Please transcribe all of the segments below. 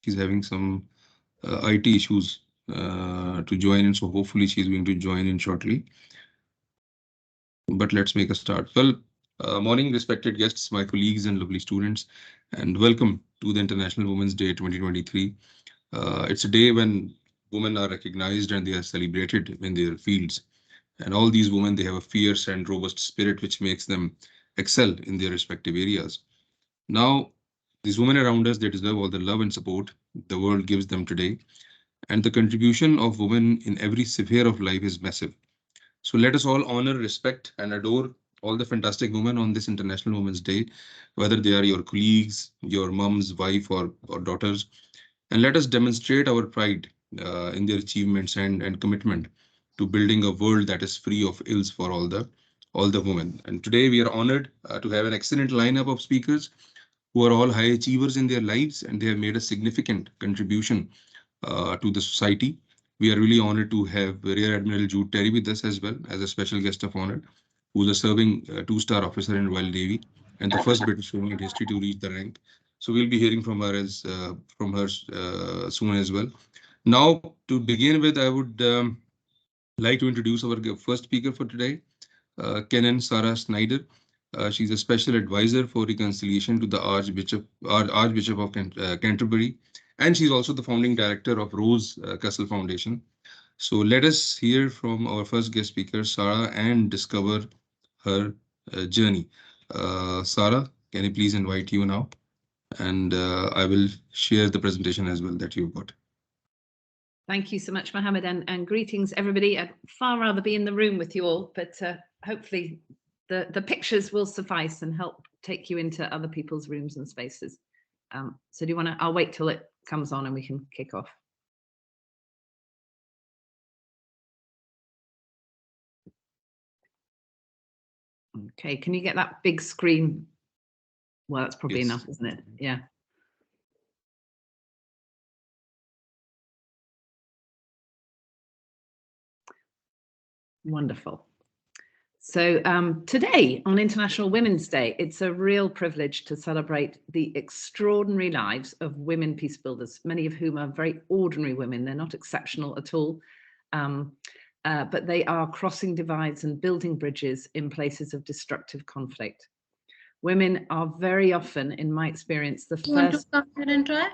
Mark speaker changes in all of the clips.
Speaker 1: she's having some IT issues to join in, so hopefully she's going to join in shortly. But let's make a start. Well, morning, respected guests, my colleagues, and lovely students, and welcome to the International Women's Day 2023. It's a day when women are recognized and they are celebrated in their fields. And all these women, they have a fierce and robust spirit which makes them excel in their respective areas. Now, these women around us, they deserve all the love and support the world gives them today. And the contribution of women in every sphere of life is massive. So let us all honor, respect, and adore all the fantastic women on this International Women's Day, whether they are your colleagues, your mom's wife, or daughters. And let us demonstrate our pride in their achievements and commitment to building a world that is free of ills for all the women. And today we are honored to have an excellent lineup of speakers who are all high achievers in their lives, and they have made a significant contribution to the society. We are really honored to have Rear Admiral Jude Terry with us as well as a special guest of honor, who's a serving two-star officer in Royal Navy and the first British woman in history to reach the rank. So we'll be hearing from her soon as well. Now, to begin with, I would like to introduce our first speaker for today, Kenan Sarah Snyder. She's a special advisor for reconciliation to the Archbishop of Canterbury, and she's also the founding director of Rose Castle Foundation. So let us hear from our first guest speaker, Sarah, and discover her journey. Sarah, can I please invite you now? And I will share the presentation as well that you've got.
Speaker 2: Thank you so much, Mohammed, and greetings, everybody. I'd far rather be in the room with you all, but hopefully the pictures will suffice and help take you into other people's rooms and spaces. So do you want to, I'll wait till it comes on and we can kick off. Okay, can you get that big screen? Well, that's probably enough, isn't it? Yeah. Wonderful. So today on International Women's Day, it's a real privilege to celebrate the extraordinary lives of women peace builders, many of whom are very ordinary women. They're not exceptional at all, but they are crossing divides and building bridges in places of destructive conflict. Women are very often, in my experience, the first...
Speaker 3: Want to come here and try?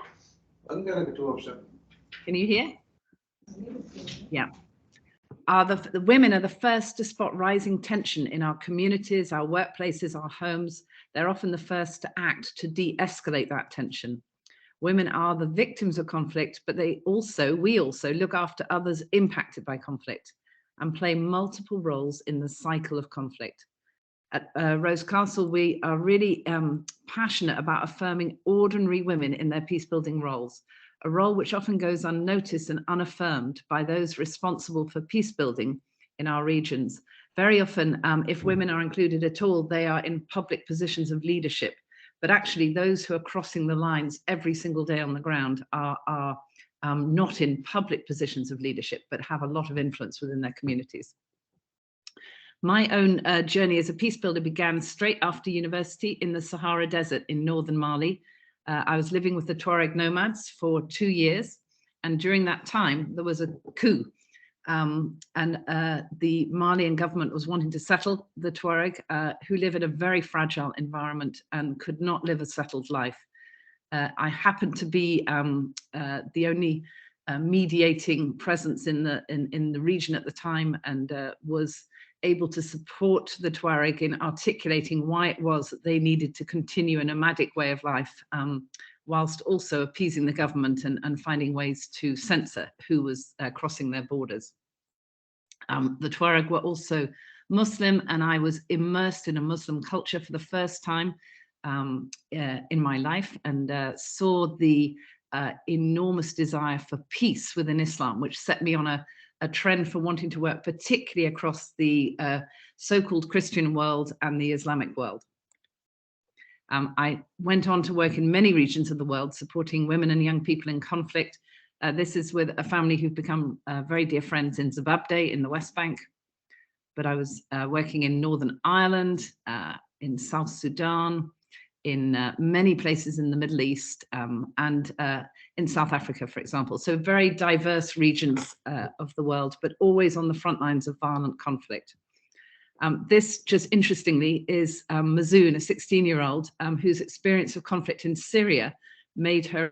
Speaker 2: Can you hear? Yeah. The women are the first to spot rising tension in our communities, our workplaces, our homes. They're often the first to act to de-escalate that tension. Women are the victims of conflict, but we also look after others impacted by conflict and play multiple roles in the cycle of conflict. At Rose Castle, we are really passionate about affirming ordinary women in their peace-building roles, a role which often goes unnoticed and unaffirmed by those responsible for peace building in our regions. Very often, if women are included at all, they are in public positions of leadership. But actually, those who are crossing the lines every single day on the ground are not in public positions of leadership, but have a lot of influence within their communities. My own journey as a peace builder began straight after university in the Sahara Desert in northern Mali. I was living with the Tuareg nomads for 2 years, and during that time there was a coup, and the Malian government was wanting to settle the Tuareg, who live in a very fragile environment and could not live a settled life. I happened to be the only mediating presence in the region at the time, and was able to support the Tuareg in articulating why it was that they needed to continue a nomadic way of life, whilst also appeasing the government and finding ways to censor who was crossing their borders. The Tuareg were also Muslim, and I was immersed in a Muslim culture for the first time in my life, and saw the enormous desire for peace within Islam, which set me on a trend for wanting to work particularly across the so-called Christian world and the Islamic world. I went on to work in many regions of the world, supporting women and young people in conflict. This is with a family who've become very dear friends in Zababde in the West Bank. But I was working in Northern Ireland, in South Sudan, in many places in the Middle East and in South Africa, for example. So very diverse regions of the world, but always on the front lines of violent conflict. This, just interestingly, is Mazoon, a 16-year-old whose experience of conflict in Syria made her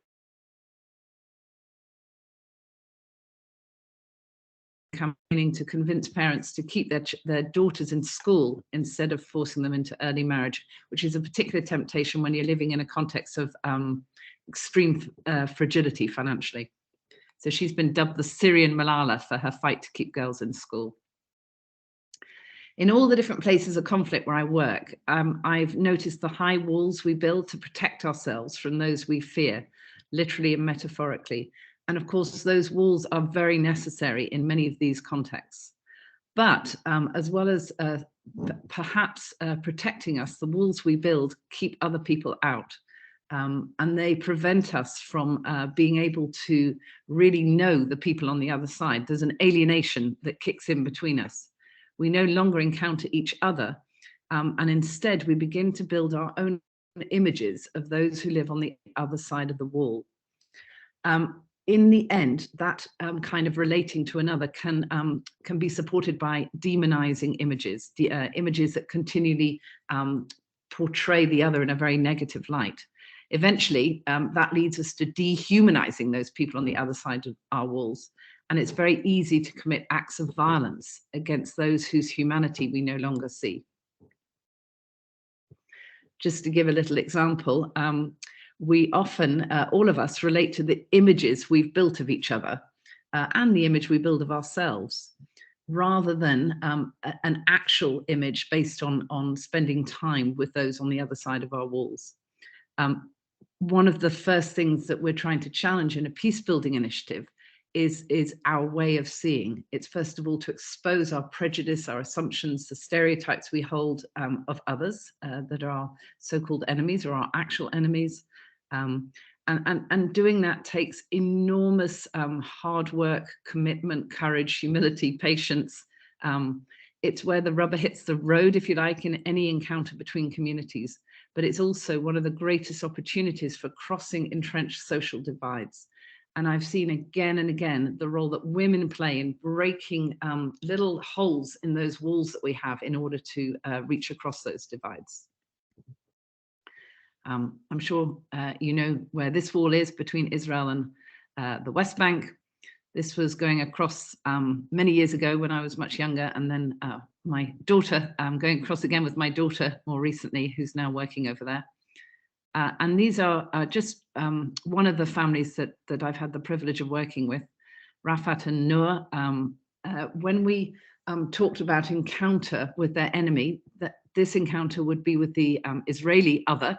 Speaker 2: campaigning to convince parents to keep their daughters in school instead of forcing them into early marriage, which is a particular temptation when you're living in a context of extreme fragility financially. So she's been dubbed the Syrian Malala for her fight to keep girls in school. In all the different places of conflict where I work, I've noticed the high walls we build to protect ourselves from those we fear, literally and metaphorically. And of course, those walls are very necessary in many of these contexts. But as well as perhaps protecting us, the walls we build keep other people out. And they prevent us from being able to really know the people on the other side. There's an alienation that kicks in between us. We no longer encounter each other, and instead we begin to build our own images of those who live on the other side of the wall. In the end, that kind of relating to another can be supported by demonizing images, images that continually portray the other in a very negative light. Eventually, that leads us to dehumanizing those people on the other side of our walls. And it's very easy to commit acts of violence against those whose humanity we no longer see. Just to give a little example, we often, all of us, relate to the images we've built of each other and the image we build of ourselves, rather than an actual image based on spending time with those on the other side of our walls. One of the first things that we're trying to challenge in a peace building initiative is our way of seeing. It's first of all to expose our prejudice, our assumptions, the stereotypes we hold of others that are so-called enemies or our actual enemies. And doing that takes enormous hard work, commitment, courage, humility, patience. It's where the rubber hits the road, if you like, in any encounter between communities. But it's also one of the greatest opportunities for crossing entrenched social divides. And I've seen again and again the role that women play in breaking little holes in those walls that we have in order to reach across those divides. I'm sure you know where this wall is between Israel and the West Bank. This was going across many years ago when I was much younger, and then my daughter, going across again with my daughter more recently, who's now working over there. And these are just one of the families that I've had the privilege of working with, Rafat and Noor. When we talked about encounter with their enemy, that this encounter would be with the Israeli other,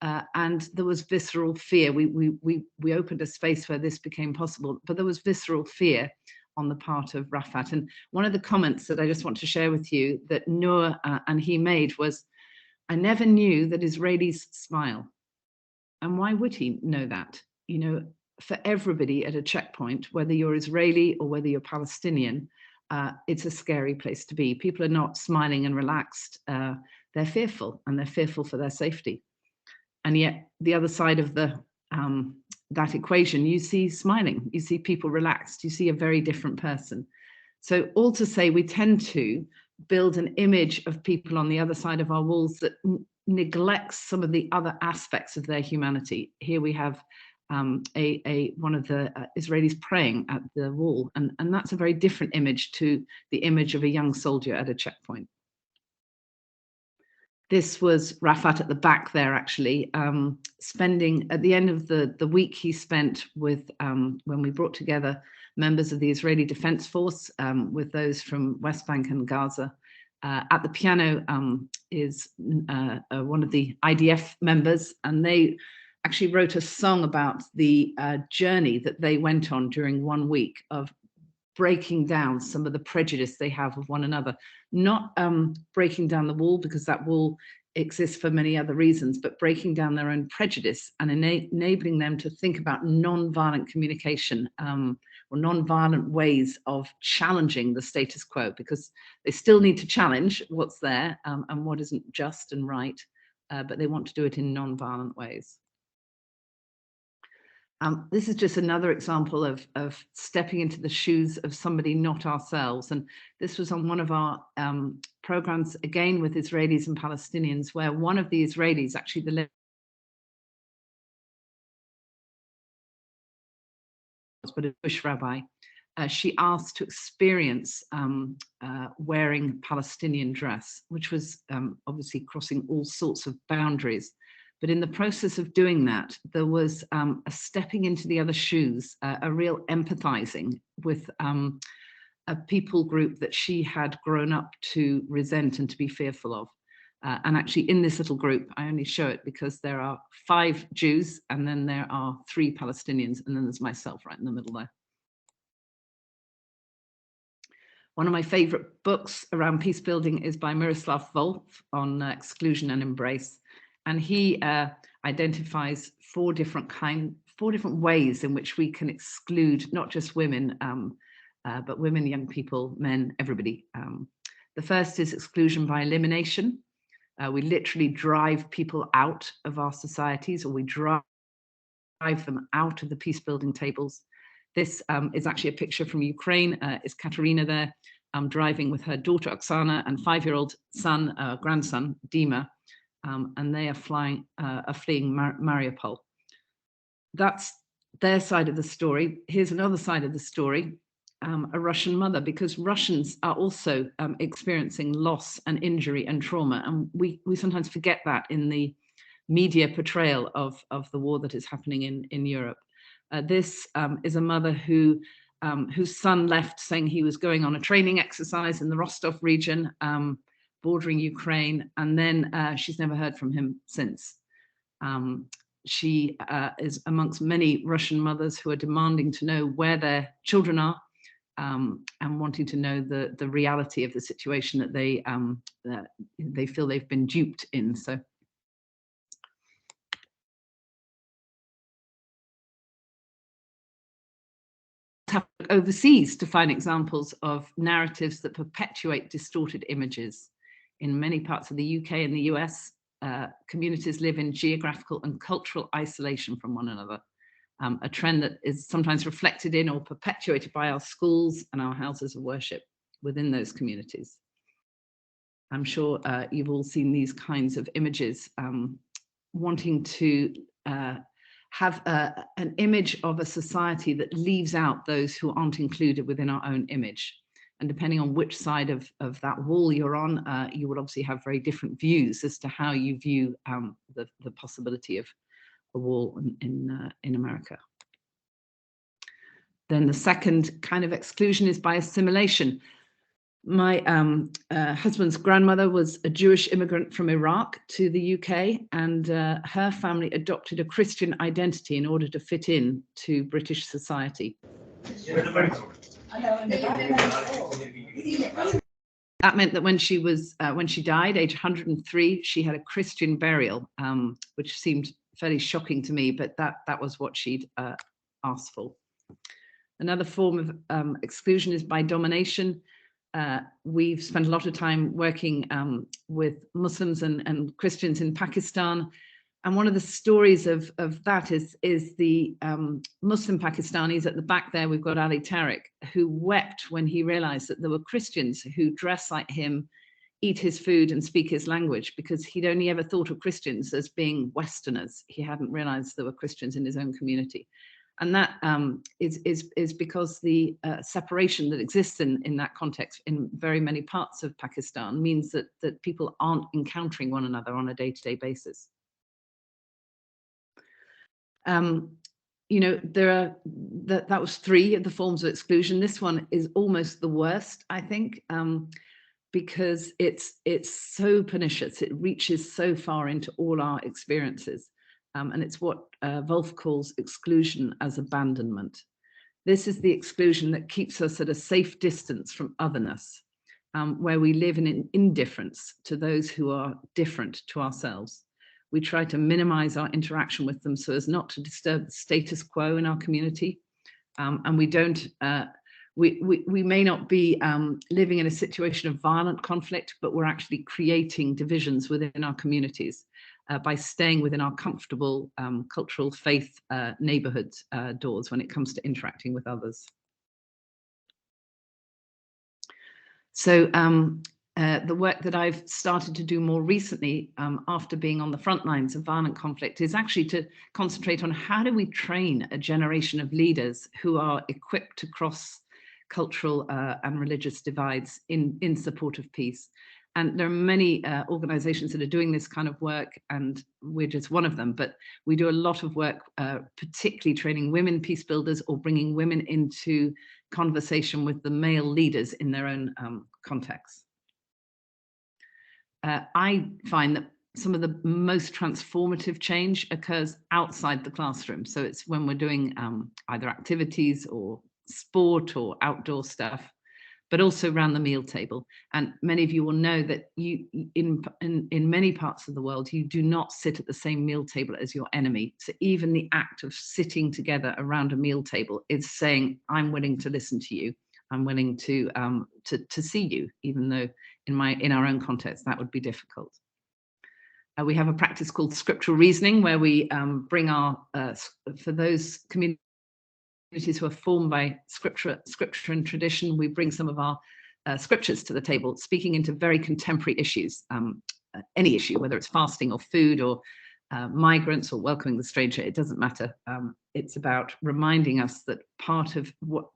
Speaker 2: and there was visceral fear. We opened a space where this became possible, but there was visceral fear on the part of Rafat. And one of the comments that I just want to share with you that Noor and he made was, "I never knew that Israelis smile." And why would he know that? You know, for everybody at a checkpoint, whether you're Israeli or whether you're Palestinian, it's a scary place to be. People are not smiling and relaxed. They're fearful, and they're fearful for their safety. And yet the other side of that equation, you see smiling, you see people relaxed, you see a very different person. So all to say, we tend to build an image of people on the other side of our walls that neglects some of the other aspects of their humanity. Here we have one of the Israelis praying at the wall, and that's a very different image to the image of a young soldier at a checkpoint. This was Rafat at the back there, actually, spending at the end of the week he spent with, when we brought together members of the Israeli Defense Force with those from West Bank and Gaza. At the piano is one of the IDF members, and they actually wrote a song about the journey that they went on during 1 week of breaking down some of the prejudice they have of one another, not breaking down the wall, because that wall exists for many other reasons, but breaking down their own prejudice and enabling them to think about non-violent communication or non-violent ways of challenging the status quo, because they still need to challenge what's there and what isn't just and right, but they want to do it in non-violent ways. This is just another example of stepping into the shoes of somebody not ourselves. And this was on one of our programs, again with Israelis and Palestinians, where one of the Israelis, actually the but a Jewish rabbi, she asked to experience wearing Palestinian dress, which was obviously crossing all sorts of boundaries. But in the process of doing that, there was a stepping into the other shoes, a real empathizing with a people group that she had grown up to resent and to be fearful of. And actually in this little group, I only show it because there are 5 Jews and then there are 3 Palestinians, and then there's myself right in the middle there. One of my favorite books around peace building is by Miroslav Volf on exclusion and embrace. And he identifies 4 different ways in which we can exclude not just women, but women, young people, men, everybody. The first is exclusion by elimination. We literally drive people out of our societies, or we drive them out of the peace building tables. This is actually a picture from Ukraine. Is Katerina there driving with her daughter Oksana and 5-year-old son, grandson, Dima. And they are fleeing Mariupol. That's their side of the story. Here's another side of the story, a Russian mother, because Russians are also experiencing loss and injury and trauma. And we sometimes forget that in the media portrayal of the war that is happening in Europe. This is a mother whose son left saying he was going on a training exercise in the Rostov region, bordering Ukraine, and then she's never heard from him since. She is amongst many Russian mothers who are demanding to know where their children are, and wanting to know the reality of the situation that they feel they've been duped in. So have to look overseas to find examples of narratives that perpetuate distorted images. In many parts of the UK and the US, communities live in geographical and cultural isolation from one another, a trend that is sometimes reflected in or perpetuated by our schools and our houses of worship within those communities. I'm sure you've all seen these kinds of images, wanting to have an image of a society that leaves out those who aren't included within our own image. And depending on which side of that wall you're on, you will obviously have very different views as to how you view the possibility of a wall in America. Then the second kind of exclusion is by assimilation. My husband's grandmother was a Jewish immigrant from Iraq to the UK, and her family adopted a Christian identity in order to fit in to British society. That meant that when she died, age 103, she had a Christian burial, which seemed fairly shocking to me, but that was what she'd asked for. Another form of exclusion is by domination. We've spent a lot of time working with Muslims and Christians in Pakistan. And one of the stories of that is the Muslim Pakistanis. At the back there, we've got Ali Tariq, who wept when he realized that there were Christians who dress like him, eat his food and speak his language, because he'd only ever thought of Christians as being Westerners. He hadn't realized there were Christians in his own community. And that is because the separation that exists in that context in very many parts of Pakistan means that people aren't encountering one another on a day-to-day basis. You know, that was 3 of the forms of exclusion. This one is almost the worst, I think, because it's so pernicious. It reaches so far into all our experiences. And it's what Wolf calls exclusion as abandonment. This is the exclusion that keeps us at a safe distance from otherness, where we live in an indifference to those who are different to ourselves. We try to minimize our interaction with them so as not to disturb the status quo in our community. And we don't, we may not be living in a situation of violent conflict, but we're actually creating divisions within our communities. by staying within our comfortable cultural faith neighborhood doors when it comes to interacting with others. So the work that I've started to do more recently after being on the front lines of violent conflict is actually to concentrate on how do we train a generation of leaders who are equipped to cross cultural and religious divides in support of peace. And there are many organizations that are doing this kind of work, and we're just one of them, but we do a lot of work, particularly training women peace builders or bringing women into conversation with the male leaders in their own contexts. I find that some of the most transformative change occurs outside the classroom. So it's when we're doing either activities or sport or outdoor stuff, but also around the meal table. And many of you will know that in many parts of the world, you do not sit at the same meal table as your enemy. So even the act of sitting together around a meal table is saying, I'm willing to listen to you. I'm willing to see you, even though in our own context, that would be difficult. We have a practice called scriptural reasoning, where we bring our, for those communities who are formed by scripture and tradition, we bring some of our scriptures to the table, speaking into very contemporary issues, any issue, whether it's fasting or food or migrants or welcoming the stranger, it doesn't matter. It's about reminding us that part of what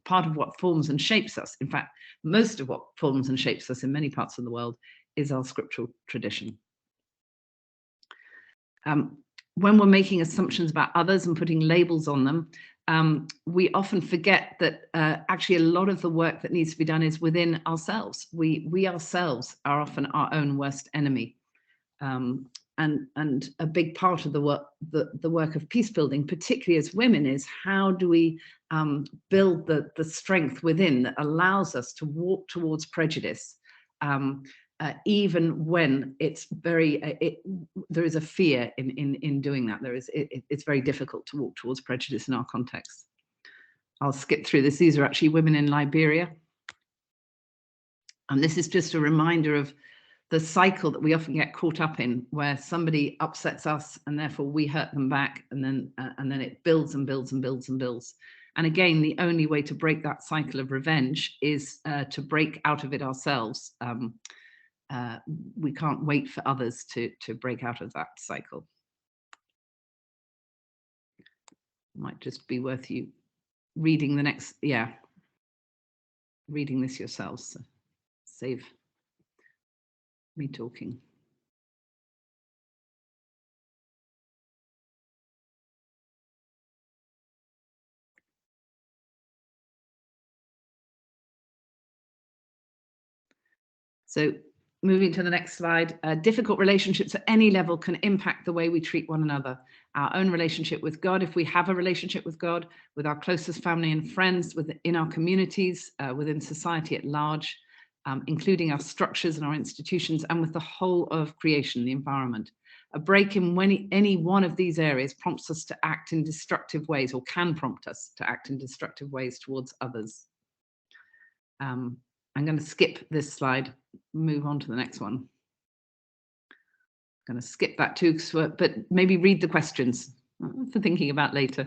Speaker 2: forms and shapes us, in fact, most of what forms and shapes us in many parts of the world, is our scriptural tradition. When we're making assumptions about others and putting labels on them, we often forget that actually a lot of the work that needs to be done is within ourselves. We ourselves are often our own worst enemy. And a big part of the work of peace building, particularly as women, is how do we build the strength within that allows us to walk towards prejudice, even when it's there is a fear in doing that. It's very difficult to walk towards prejudice in our context. I'll skip through this. These are actually women in Liberia. And this is just a reminder of the cycle that we often get caught up in, where somebody upsets us and therefore we hurt them back, and then it builds and builds and builds and builds. And again, the only way to break that cycle of revenge is to break out of it ourselves. We can't wait for others to break out of that cycle. Might just be worth you reading the next, reading this yourselves. So save me talking. So moving to the next slide, difficult relationships at any level can impact the way we treat one another. Our own relationship with God, if we have a relationship with God, with our closest family and friends, within our communities, within society at large, including our structures and our institutions, and with the whole of creation, the environment. A break in any one of these areas prompts us to act in destructive ways, or can prompt us to act in destructive ways towards others. I'm going to skip this slide, move on to the next one. I'm going to skip that too, but maybe read the questions for thinking about later.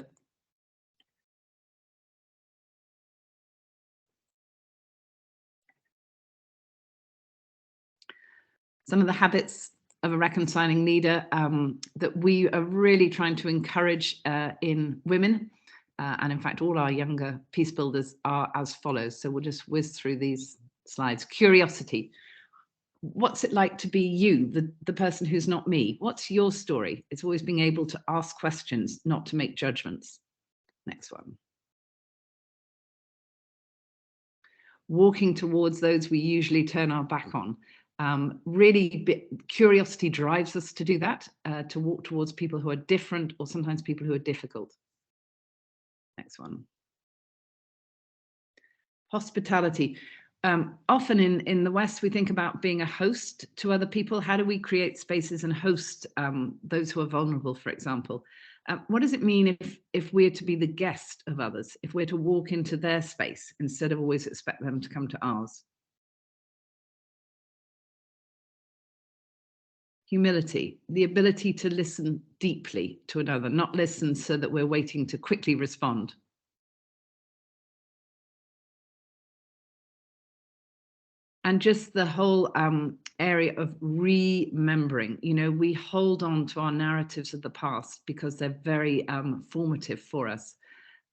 Speaker 2: Some of the habits of a reconciling leader that we are really trying to encourage in women, and in fact all our younger peace builders, are as follows. So we'll just whiz through these slides. Curiosity. What's it like to be you, the person who's not me? What's your story? It's always being able to ask questions, not to make judgments. Next one. Walking towards those we usually turn our back on. Curiosity drives us to do that, to walk towards people who are different, or sometimes people who are difficult. Next one. Hospitality. Often in the West, we think about being a host to other people. How do we create spaces and host those who are vulnerable, for example? What does it mean if we're to be the guest of others, if we're to walk into their space instead of always expect them to come to ours? humility, the ability to listen deeply to another, not listen so that we're waiting to quickly respond. And just the whole area of remembering, you know, we hold on to our narratives of the past because they're very formative for us.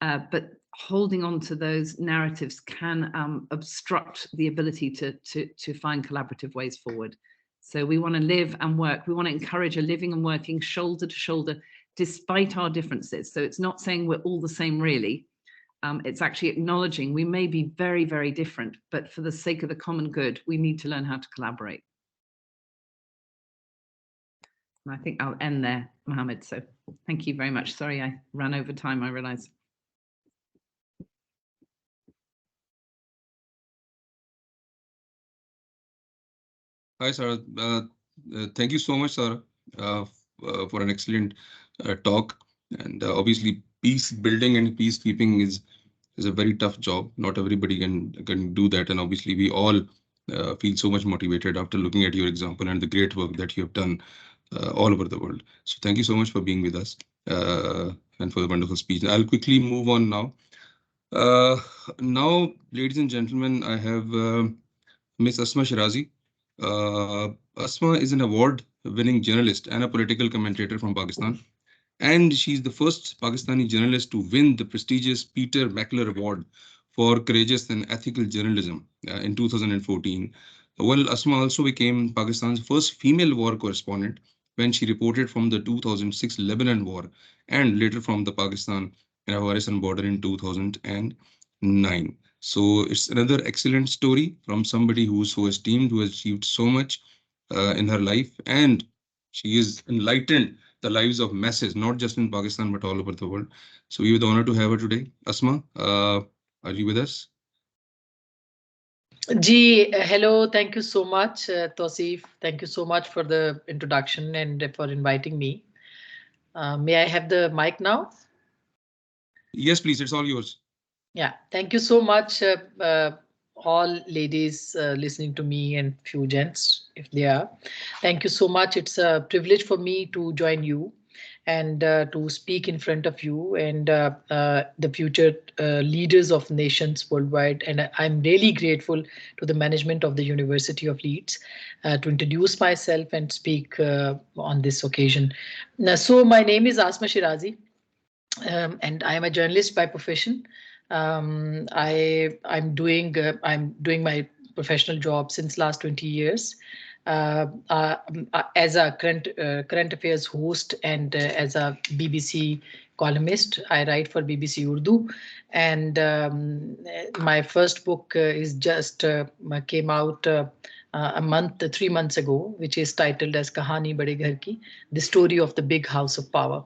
Speaker 2: But holding on to those narratives can obstruct the ability to find collaborative ways forward. So we want to live and work. We want to encourage a living and working shoulder to shoulder, despite our differences. So it's not saying we're all the same, really. It's actually acknowledging we may be very, very different, but for the sake of the common good, we need to learn how to collaborate. And I think I'll end there, Mohammed. So thank you very much. Sorry, I ran over time, I realize.
Speaker 1: Hi, Sarah. Thank you so much, Sarah, for an excellent talk. And obviously, peace building and peacekeeping is a very tough job. Not everybody can do that. And obviously, we all feel so much motivated after looking at your example and the great work that you have done all over the world. So thank you so much for being with us and for the wonderful speech. I'll quickly move on now. Now, ladies and gentlemen, I have Miss Asma Shirazi. Asma is an award-winning journalist and a political commentator from Pakistan, and she's the first Pakistani journalist to win the prestigious Peter Mackler Award for courageous and ethical journalism in 2014. Well, Asma also became Pakistan's first female war correspondent when she reported from the 2006 Lebanon war and later from the Pakistan and Afghanistan border in 2009. So it's another excellent story from somebody who's so esteemed, who has achieved so much in her life, and she is enlightened the lives of masses, not just in Pakistan, but all over the world. So we have the honor to have her today. Asma, are you with us?
Speaker 3: Ji, hello. Thank you so much, Tosif. Thank you so much for the introduction and for inviting me. May I have the mic now?
Speaker 1: Yes, please. It's all yours.
Speaker 3: Yeah, thank you so much, all ladies listening to me and few gents, if they are. Thank you so much. It's a privilege for me to join you and to speak in front of you and the future leaders of nations worldwide. And I'm really grateful to the management of the University of Leeds to introduce myself and speak on this occasion. So my name is Asma Shirazi, and I am a journalist by profession. I'm doing my professional job since last 20 years. As a current affairs host and as a BBC columnist, I write for BBC Urdu, and my first book is just came out 3 months ago, which is titled as Kahani Bade Ghar Ki, the story of the big house of power.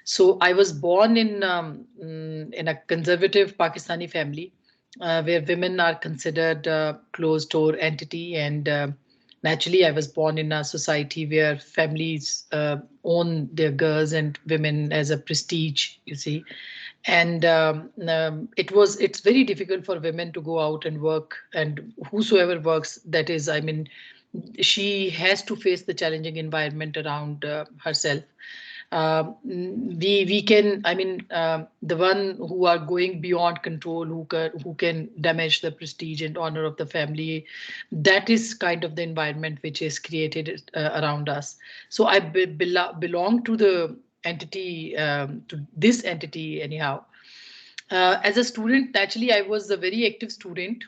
Speaker 3: So I was born in a conservative Pakistani family where women are considered a closed door entity, and naturally I was born in a society where families own their girls and women as a prestige, you see. And it's very difficult for women to go out and work, and whosoever works, that is, I mean, she has to face the challenging environment around herself. We can, I mean, the one who are going beyond control, who can damage the prestige and honor of the family, that is kind of the environment which is created around us. So I belong to the entity, to this entity anyhow. As a student, naturally, I was a very active student.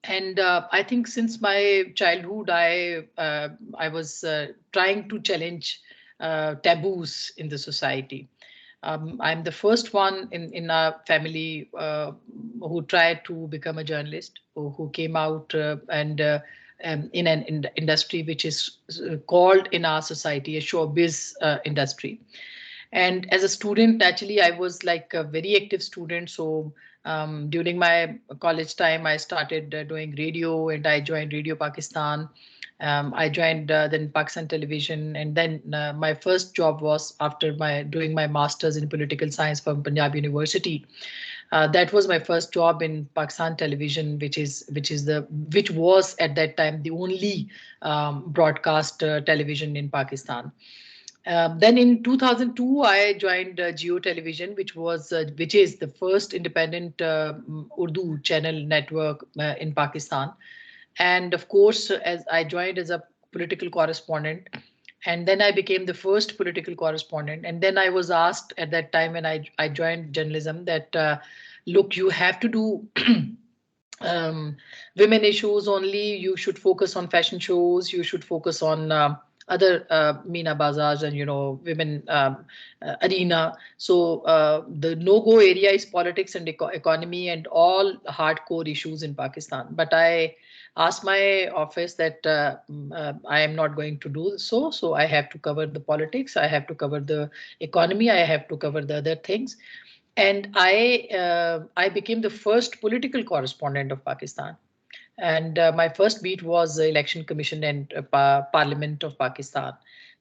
Speaker 3: And I think since my childhood, I was trying to challenge taboos in the society. I'm the first one in our family who tried to become a journalist, who came out and in an industry which is called in our society a showbiz industry. And as a student, actually, I was like a very active student. So during my college time, I started doing radio, and I joined Radio Pakistan. I joined then Pakistan Television, and then my first job was after doing my masters in political science from Punjab University. That was my first job in Pakistan Television, which was at that time the only broadcast television in Pakistan. Then in 2002, I joined Geo Television, which is the first independent Urdu channel network in Pakistan. And of course, as I joined as a political correspondent, and then I became the first political correspondent. And then I was asked at that time when I joined journalism that, look, you have to do women issues only. You should focus on fashion shows. You should focus on other Meena Bazaars and women arena. So the no-go area is politics and economy and all hardcore issues in Pakistan. But I asked my office that I am not going to do so. So I have to cover the politics. I have to cover the economy. I have to cover the other things. And I became the first political correspondent of Pakistan. And my first beat was the Election Commission and Parliament of Pakistan.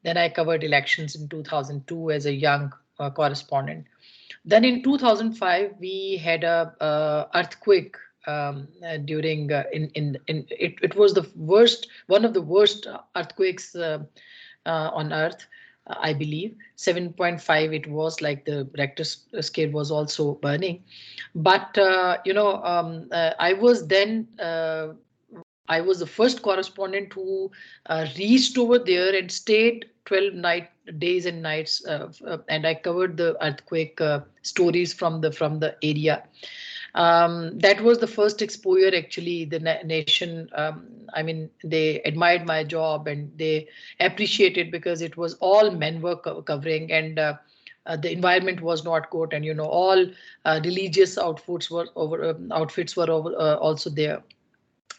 Speaker 3: Then I covered elections in 2002 as a young correspondent. Then in 2005 we had a earthquake during it was the worst, one of the worst earthquakes on earth. I believe 7.5 it was, like the Richter scale was also burning. But I was then I was the first correspondent who reached over there and stayed 12 days and nights, and I covered the earthquake stories from the area. That was the first exposure. Actually, the nation, I mean, they admired my job and they appreciated, because it was all men were covering, and the environment was not good, and all religious outfits were also there.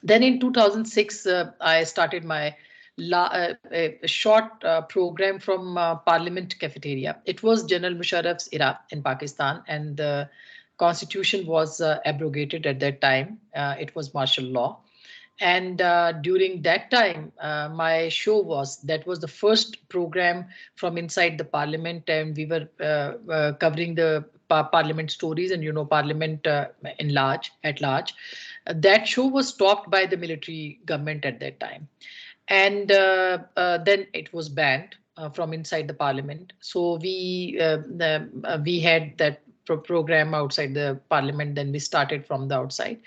Speaker 3: Then in 2006, I started my a short program from Parliament cafeteria. It was General Musharraf's era in Pakistan, and the constitution was abrogated at that time. It was martial law. And during that time, my show that was the first program from inside the parliament, and we were covering the parliament stories and parliament at large. That show was stopped by the military government at that time, and then it was banned from inside the parliament. So we had that program outside the parliament. Then we started from the outside.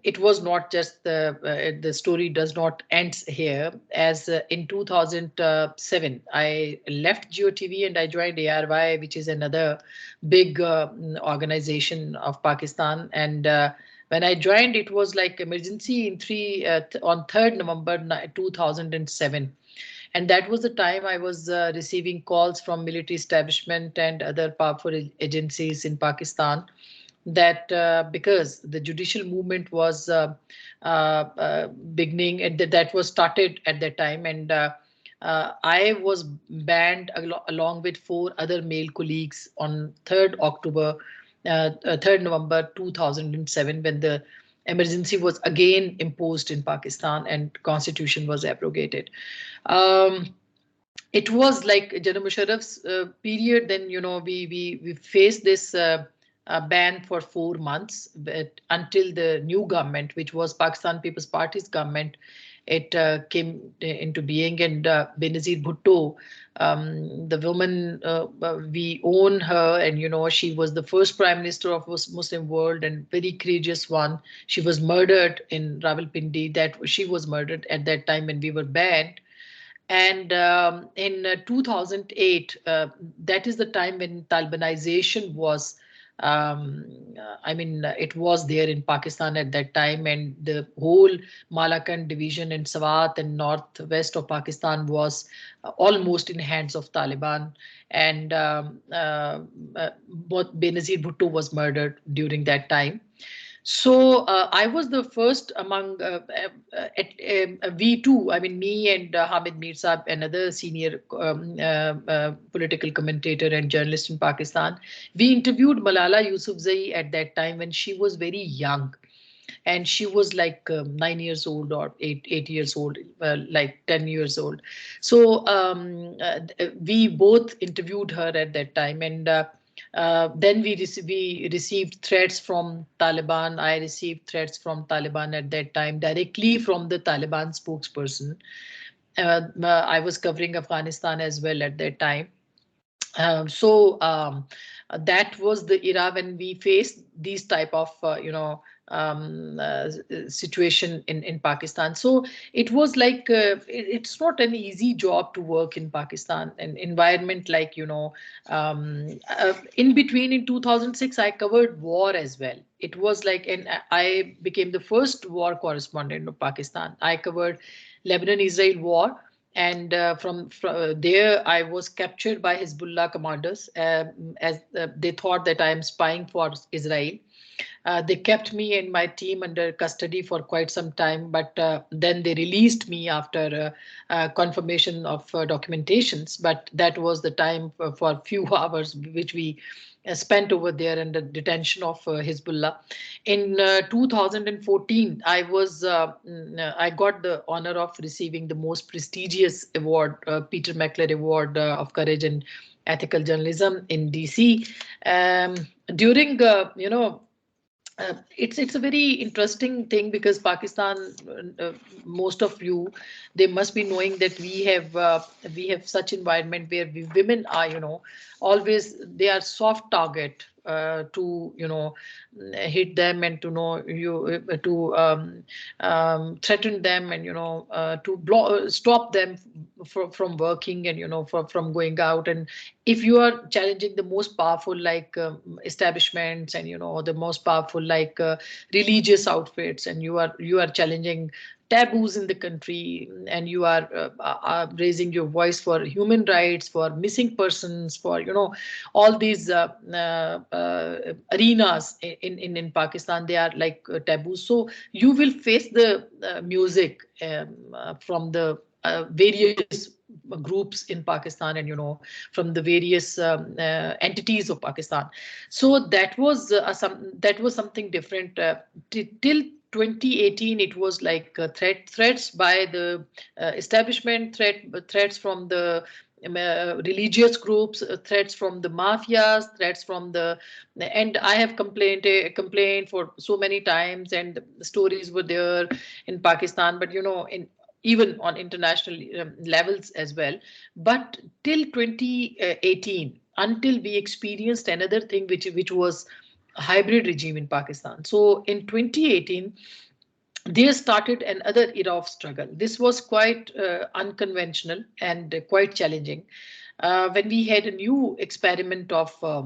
Speaker 3: It was not just the story does not end here, as in 2007 I left GeoTV and I joined ARY, which is another big organization of Pakistan. And when I joined, it was like emergency on 3rd November 2007. And that was the time I was receiving calls from military establishment and other powerful agencies in Pakistan, that because the judicial movement was beginning, and that was started at that time, and I was banned along with 4 other male colleagues on 3rd November 2007, when the emergency was again imposed in Pakistan and constitution was abrogated. It was like General Musharraf's period. Then we faced this ban for 4 months, but until the new government, which was Pakistan People's Party's government, it came into being. And Benazir Bhutto, the woman, we own her, and she was the first prime minister of Muslim world and very courageous one. She was murdered in Rawalpindi. She was murdered at that time when we were banned. And in 2008, that is the time when Talibanization was, it was there in Pakistan at that time, and the whole Malakand division and Swat and northwest of Pakistan was almost in hands of Taliban. And Benazir Bhutto was murdered during that time. So I was the first among we too, me and Hamid Mir Saab, another senior political commentator and journalist in Pakistan. We interviewed Malala Yousafzai at that time when she was very young. and she was like 9 years old or 8 years old, like 10 years old. So we both interviewed her at that time, and then we received threats from Taliban. I received threats from Taliban at that time directly from the Taliban spokesperson. I was covering Afghanistan as well at that time. That was the era when we faced these type of situation in Pakistan. So it was like it's not an easy job to work in Pakistan, an environment like in between. In 2006 I covered war as well. It was like, and I became the first war correspondent of Pakistan. I covered Lebanon-Israel war, and from there I was captured by Hezbollah commanders, as they thought that I am spying for Israel. They kept me and my team under custody for quite some time, but then they released me after confirmation of documentations. But that was the time for a few hours which we spent over there under detention of Hezbollah. In 2014, I got the honor of receiving the most prestigious award, Peter Meckler Award of Courage and Ethical Journalism in DC. During it's a very interesting thing, because Pakistan, most of you, they must be knowing that we have such environment where women are always, they are soft target to hit them, and to know you to threaten them, and to stop them from working, and from going out. And if you are challenging the most powerful like establishments, and the most powerful like religious outfits, and you are challenging taboos in the country, and you are raising your voice for human rights, for missing persons, for all these arenas in Pakistan, they are like taboos. So you will face the music from the various groups in Pakistan, and from the various entities of Pakistan. So that was something different. Till 2018, it was like threats by the establishment, threats from the religious groups, threats from the mafias, threats from the, and I have complained for so many times, and the stories were there in Pakistan, but in even on international levels as well. But till 2018, until we experienced another thing, which was a hybrid regime in Pakistan. So in 2018, there started another era of struggle. This was quite unconventional and quite challenging. When we had a new experiment of a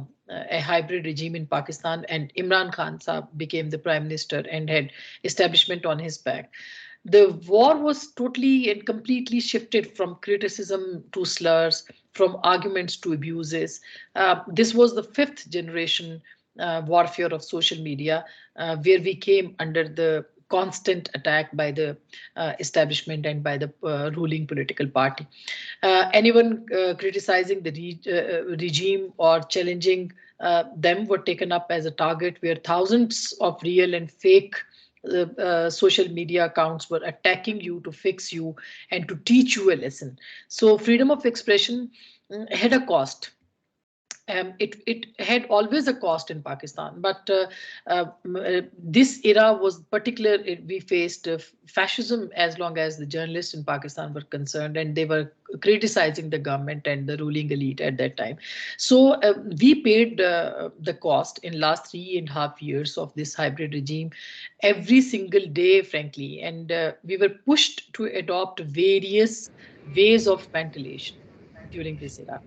Speaker 3: hybrid regime in Pakistan, and Imran Khan Saab became the prime minister and had establishment on his back. The war was totally and completely shifted from criticism to slurs, from arguments to abuses. This was the fifth generation warfare of social media, where we came under the constant attack by the establishment and by the ruling political party. Anyone criticizing the regime or challenging them were taken up as a target, where thousands of real and fake social media accounts were attacking you to fix you and to teach you a lesson. So freedom of expression had a cost. It had always a cost in Pakistan, but this era was particular. We faced fascism as long as the journalists in Pakistan were concerned, and they were criticizing the government and the ruling elite at that time. So we paid the cost in last 3.5 years of this hybrid regime, every single day, frankly, and we were pushed to adopt various ways of ventilation during this era.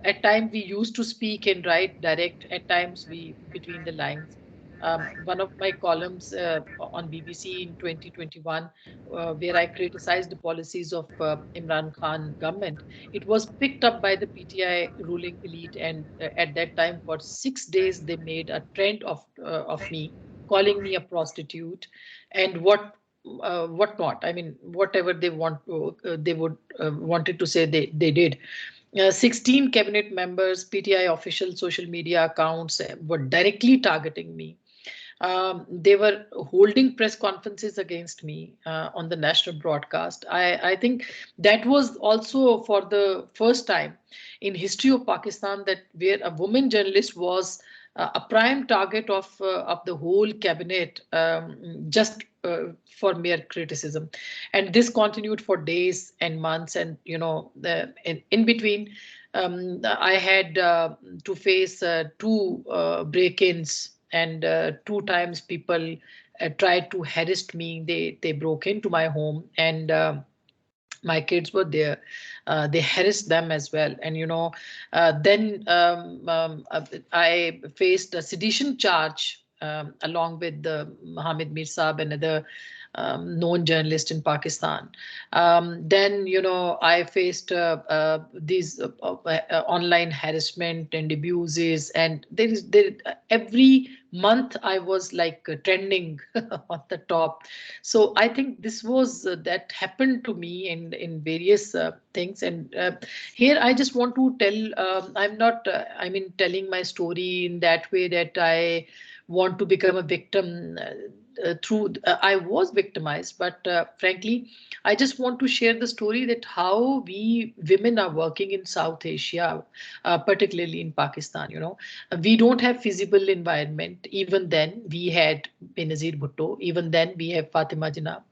Speaker 3: At times we used to speak and write direct, at times we between the lines. One of my columns on BBC in 2021, where I criticized the policies of Imran Khan government, it was picked up by the PTI ruling elite, and at that time for 6 days they made a trend of me, calling me a prostitute, and what not. I mean, whatever they they would wanted to say, they did. 16 cabinet members, PTI official social media accounts were directly targeting me. they were holding press conferences against me on the national broadcast. I think that was also for the first time in history of Pakistan that where a woman journalist was a prime target of the whole cabinet, just for mere criticism. And this continued for days and months. And in between, I had to face two break-ins, and two times people tried to harass me. They broke into my home, and my kids were there. They harassed them as well. And then I faced a sedition charge along with Hamid Mir Saab, another known journalist in Pakistan. Then I faced these online harassment and abuses, and there every month I was like trending on the top. So I think this was that happened to me in various things. And here I just want to tell, I'm not telling my story in that way that I want to become a victim. I was victimized, but frankly I just want to share the story that how we women are working in South Asia, particularly in Pakistan. We don't have feasible environment. Even then we had Benazir Bhutto. Even then we have Fatima Jinnah.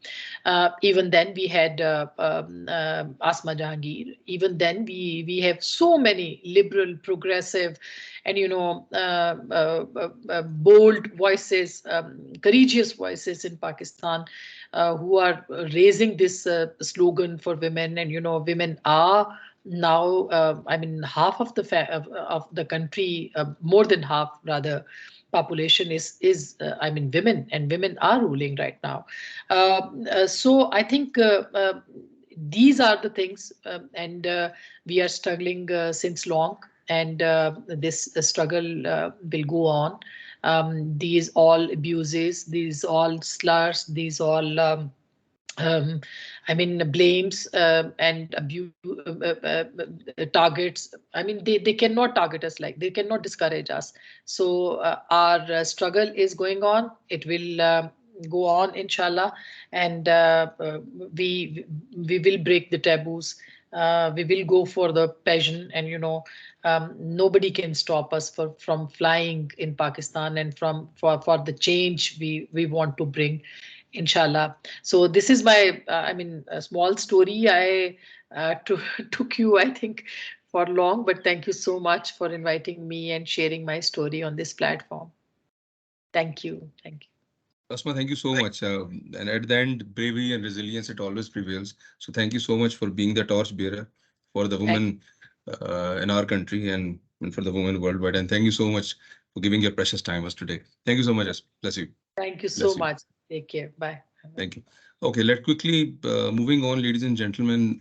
Speaker 3: Even then we had Asma Jahangir. Even then we have so many liberal, progressive, and bold voices, courageous voices in Pakistan, who are raising this slogan for women. And women are now, half of of the country, more than half rather, population is women, and women are ruling right now. So I think these are the things, and we are struggling since long, and this struggle will go on. These all abuses, these all slurs, these all um, blames, and abuse targets. They cannot target us, like they cannot discourage us. So our struggle is going on. It will go on, inshallah, and we will break the taboos. We will go for the passion, and nobody can stop us from flying in Pakistan, and for the change we want to bring, inshallah. So this is my a small story. I took you, I think, for long, but thank you so much for inviting me and sharing my story on this platform. Thank you. Thank you.
Speaker 1: Asma, thank you so much. And at the end, bravery and resilience, it always prevails. So thank you so much for being the torch bearer for the
Speaker 3: Thank,
Speaker 1: women in our country, and for the women worldwide. And thank you so much for giving your precious time us today. Thank you so much, Asma. Bless you.
Speaker 3: thank you so
Speaker 1: Bless you.
Speaker 3: much. Take care. Bye.
Speaker 1: Thank you. Okay, let's quickly moving on, ladies and gentlemen.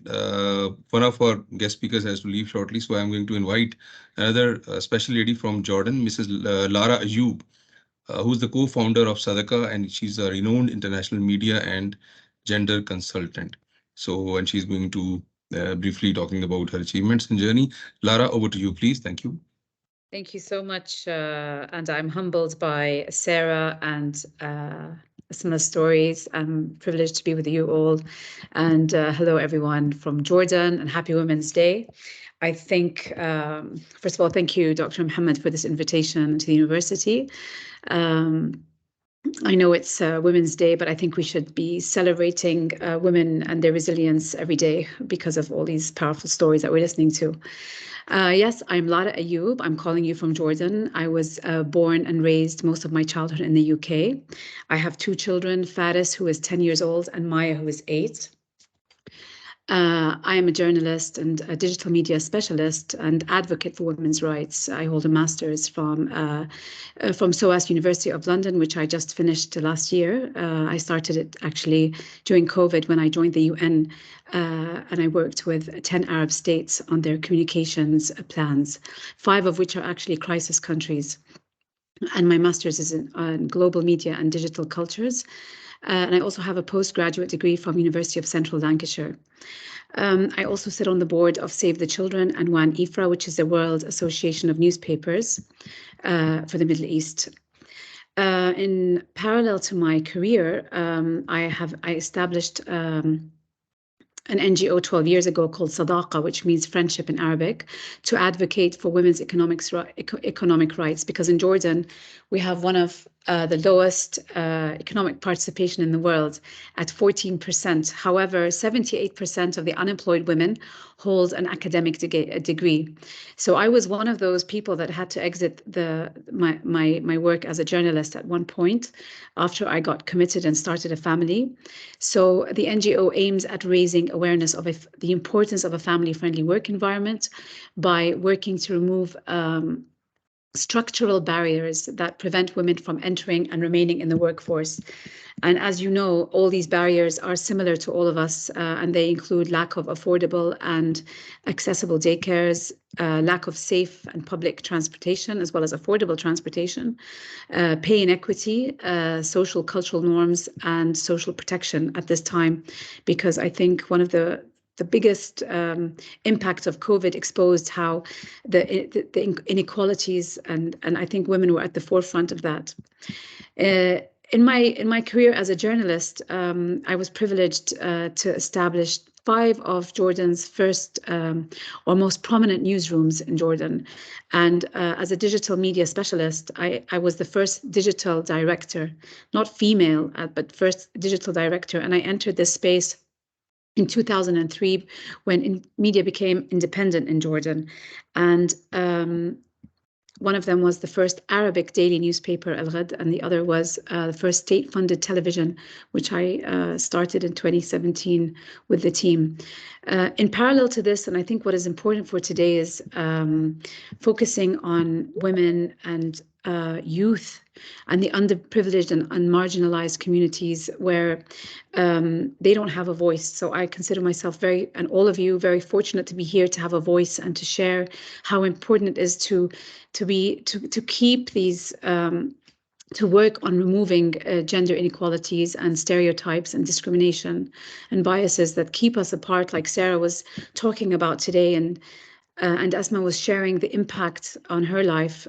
Speaker 1: One of our guest speakers has to leave shortly, so I'm going to invite another special lady from Jordan, Mrs. Lara Ayub, who's the co-founder of Sadaka, and she's a renowned international media and gender consultant. So, and she's going to briefly talking about her achievements and journey. Lara, over to you, please. Thank you.
Speaker 4: Thank you so much. And I'm humbled by Sarah and Asma's stories. I'm privileged to be with you all. And hello, everyone from Jordan, and happy Women's Day. I think, first of all, thank you, Dr. Mohammed, for this invitation to the university. I know it's Women's Day, but I think we should be celebrating women and their resilience every day because of all these powerful stories that we're listening to. Yes, I'm Lara Ayub. I'm calling you from Jordan. I was born and raised most of my childhood in the UK. I have two children, Faris, who is 10 years old, and Maya, who is 8. I am a journalist and a digital media specialist and advocate for women's rights. I hold a master's from SOAS University of London, which I just finished last year. I started it actually during COVID when I joined the UN, and I worked with 10 Arab states on their communications plans, 5 of which are actually crisis countries. And my master's is in global media and digital cultures. And I also have a postgraduate degree from University of Central Lancashire. I also sit on the board of Save the Children and WAN IFRA, which is the World Association of Newspapers for the Middle East. In parallel to my career, I established an NGO 12 years ago called Sadaqa, which means friendship in Arabic, to advocate for women's economic rights. Because in Jordan, we have one of the lowest economic participation in the world at 14%. However, 78% of the unemployed women hold an academic degree. So I was one of those people that had to exit my work as a journalist at one point after I got committed and started a family. So the NGO aims at raising awareness of the importance of a family-friendly work environment by working to remove structural barriers that prevent women from entering and remaining in the workforce. And as you know, all these barriers are similar to all of us, and they include lack of affordable and accessible daycares, lack of safe and public transportation, as well as affordable transportation, pay inequity, social cultural norms, and social protection at this time. Because I think one of the biggest impact of COVID exposed how the inequalities, and I think women were at the forefront of that. In my career as a journalist, I was privileged to establish 5 of Jordan's first or most prominent newsrooms in Jordan. And as a digital media specialist, I was the first digital director, not female, but first digital director. And I entered this space in 2003 when media became independent in Jordan. And one of them was the first Arabic daily newspaper, Al Ghad, and the other was the first state-funded television, which I started in 2017 with the team. In parallel to this, and I think what is important for today is focusing on women and youth and the underprivileged and marginalized communities where they don't have a voice. So I consider myself and all of you, very fortunate to be here to have a voice and to share how important it is to keep these to work on removing gender inequalities and stereotypes and discrimination and biases that keep us apart, like Sarah was talking about today, and Asma was sharing the impact on her life.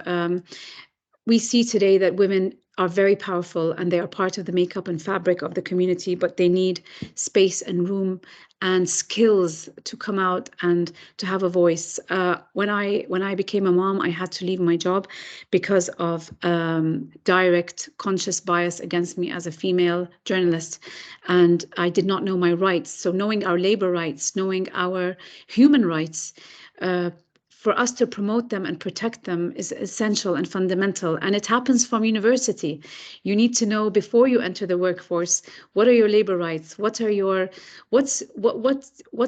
Speaker 4: We see today that women are very powerful and they are part of the makeup and fabric of the community, but they need space and room and skills to come out and to have a voice. When I became a mom, I had to leave my job because of direct conscious bias against me as a female journalist, and I did not know my rights. So knowing our labor rights, knowing our human rights, for us to promote them and protect them is essential and fundamental. And it happens from university. You need to know before you enter the workforce, what are your labor rights? What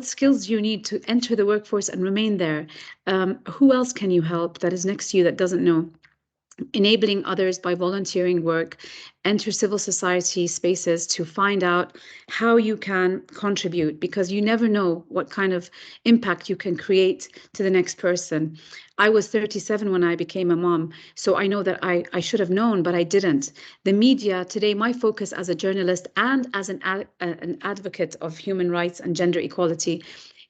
Speaker 4: skills you need to enter the workforce and remain there? Who else can you help that is next to you that doesn't know? Enabling others by volunteering work, enter civil society spaces to find out how you can contribute, because you never know what kind of impact you can create to the next person. I was 37 when I became a mom, so I know that I should have known, but I didn't. The media today, my focus as a journalist and as an advocate of human rights and gender equality,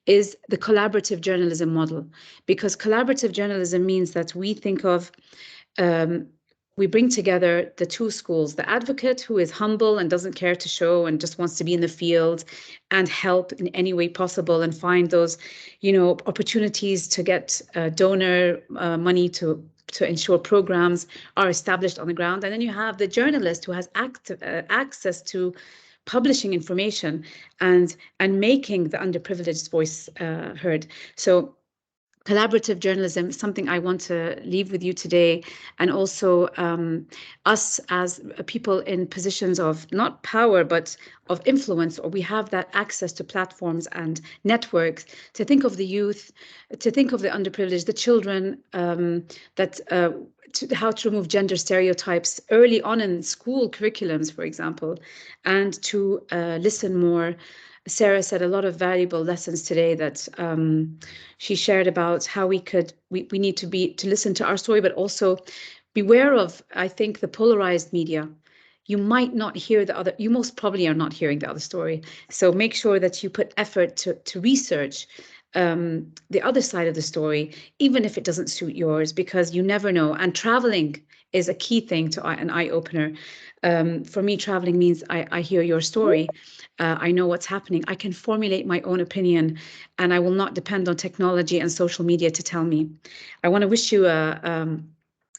Speaker 4: is the collaborative journalism model, because collaborative journalism means that we think of we bring together the two schools, the advocate who is humble and doesn't care to show and just wants to be in the field and help in any way possible and find those, opportunities to get donor money to ensure programs are established on the ground. And then you have the journalist who has access to publishing information and making the underprivileged voice heard. So collaborative journalism is something I want to leave with you today, and also us as people in positions of not power but of influence, or we have that access to platforms and networks, to think of the youth, to think of the underprivileged, the children, how to remove gender stereotypes early on in school curriculums, for example, and to listen more. Sarah said a lot of valuable lessons today that she shared about how we need to listen to our story, but also beware of, I think, the polarized media. You might not hear you most probably are not hearing the other story. So make sure that you put effort to research the other side of the story, even if it doesn't suit yours, because you never know. And traveling is a key thing to an eye opener. For me, traveling means I hear your story. I know what's happening. I can formulate my own opinion, and I will not depend on technology and social media to tell me. I want to wish you a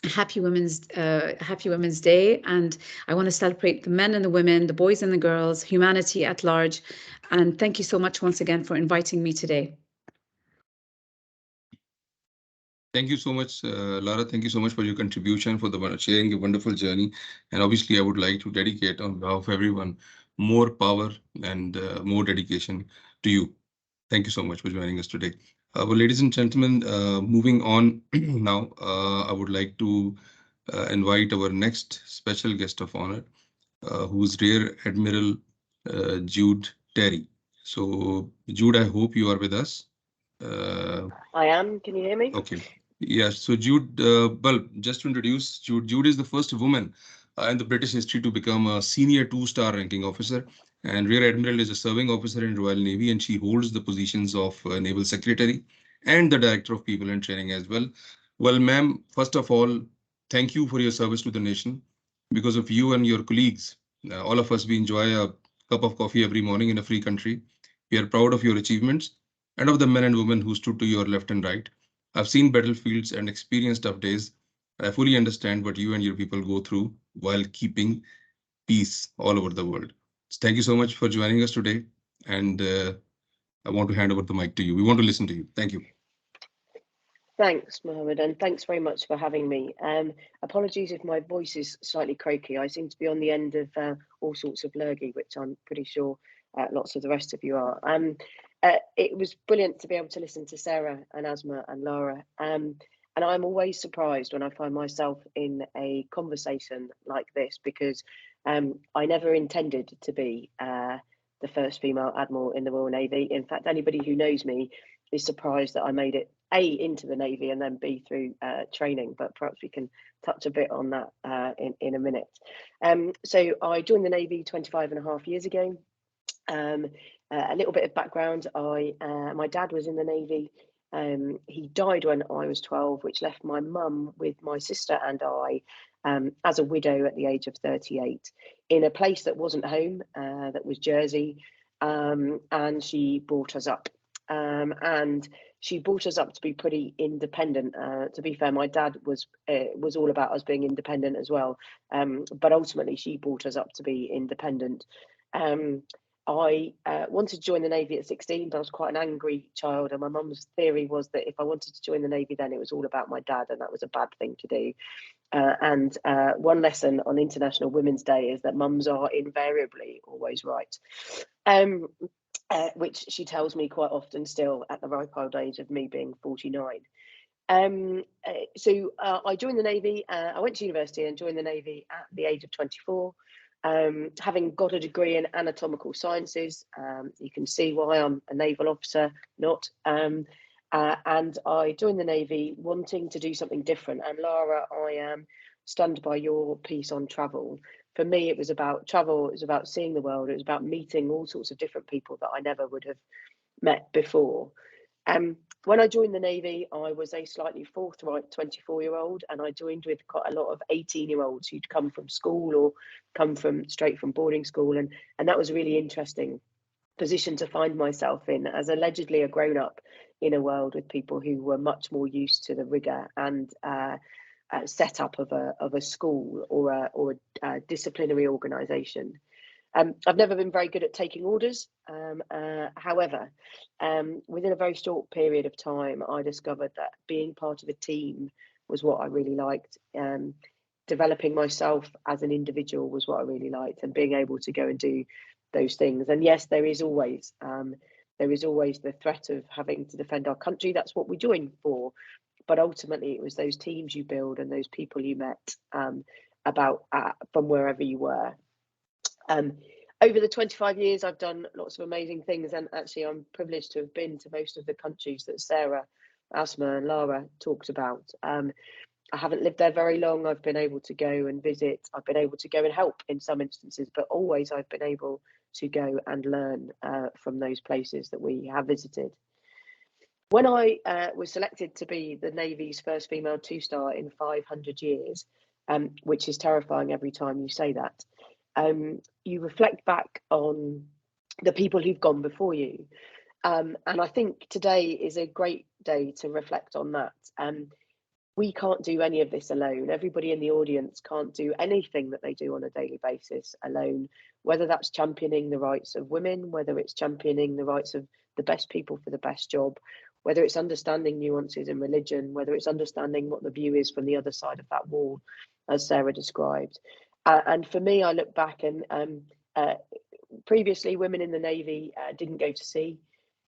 Speaker 4: happy Women's Day, and I want to celebrate the men and the women, the boys and the girls, humanity at large. And thank you so much once again for inviting me today.
Speaker 1: Thank you so much, Lara. Thank you so much for your contribution, for the sharing a wonderful journey. And obviously, I would like to dedicate on behalf of everyone more power and more dedication to you. Thank you so much for joining us today. Well, ladies and gentlemen, moving on now, I would like to invite our next special guest of honor, who's Rear Admiral Jude Terry. So, Jude, I hope you are with us.
Speaker 5: I am. Can you hear me?
Speaker 1: Okay. Yes. So Jude, well, just to introduce Jude, Jude is the first woman in the British history to become a senior two-star ranking officer. And Rear Admiral is a serving officer in Royal Navy, and she holds the positions of Naval Secretary and the Director of People and Training as well. Well, ma'am, first of all, thank you for your service to the nation. Because of you and your colleagues, all of us, we enjoy a cup of coffee every morning in a free country. We are proud of your achievements and of the men and women who stood to your left and right. I've seen battlefields and experienced tough days. I fully understand what you and your people go through while keeping peace all over the world. So thank you so much for joining us today. And I want to hand over the mic to you. We want to listen to you. Thank you.
Speaker 5: Thanks, Mohammed, and thanks very much for having me. Apologies if my voice is slightly croaky. I seem to be on the end of all sorts of lurgy, which I'm pretty sure lots of the rest of you are. It was brilliant to be able to listen to Sarah and Asma and Lara. And I'm always surprised when I find myself in a conversation like this, because I never intended to be the first female admiral in the Royal Navy. In fact, anybody who knows me is surprised that I made it A, into the Navy, and then B, through training, but perhaps we can touch a bit on that in a minute. So I joined the Navy 25 and a half years ago. A little bit of background, my dad was in the Navy. He died when I was 12, which left my mum with my sister and I as a widow at the age of 38 in a place that wasn't home, that was Jersey, and she brought us up. And she brought us up to be pretty independent. To be fair, my dad was all about us being independent as well, but ultimately she brought us up to be independent. I wanted to join the Navy at 16, but I was quite an angry child, and my mum's theory was that if I wanted to join the Navy, then it was all about my dad, and that was a bad thing to do. And one lesson on International Women's Day is that mums are invariably always right, which she tells me quite often still at the ripe old age of me being 49. So I joined the Navy. I went to university and joined the Navy at the age of 24. Having got a degree in anatomical sciences, you can see why I'm a naval officer, not. And I joined the Navy wanting to do something different. And Lara, I am stunned by your piece on travel. For me, it was about travel. It was about seeing the world. It was about meeting all sorts of different people that I never would have met before. When I joined the Navy, I was a slightly forthright 24-year-old, and I joined with quite a lot of 18-year-olds who'd come from school or come straight from boarding school, and that was a really interesting position to find myself in, as allegedly a grown-up in a world with people who were much more used to the rigor and setup of a school or a disciplinary organisation. I've never been very good at taking orders. However, within a very short period of time, I discovered that being part of a team was what I really liked. Developing myself as an individual was what I really liked, and being able to go and do those things. And yes, there is always the threat of having to defend our country. That's what we joined for. But ultimately, it was those teams you build and those people you met from wherever you were. Over the 25 years, I've done lots of amazing things, and actually I'm privileged to have been to most of the countries that Sarah, Asma and Lara talked about. I haven't lived there very long. I've been able to go and visit. I've been able to go and help in some instances, but always I've been able to go and learn from those places that we have visited. When I was selected to be the Navy's first female 2-star in 500 years, which is terrifying every time you say that, you reflect back on the people who've gone before you. And I think today is a great day to reflect on that. We can't do any of this alone. Everybody in the audience can't do anything that they do on a daily basis alone, whether that's championing the rights of women, whether it's championing the rights of the best people for the best job, whether it's understanding nuances in religion, whether it's understanding what the view is from the other side of that wall, as Sarah described. And for me, I look back and previously women in the Navy didn't go to sea.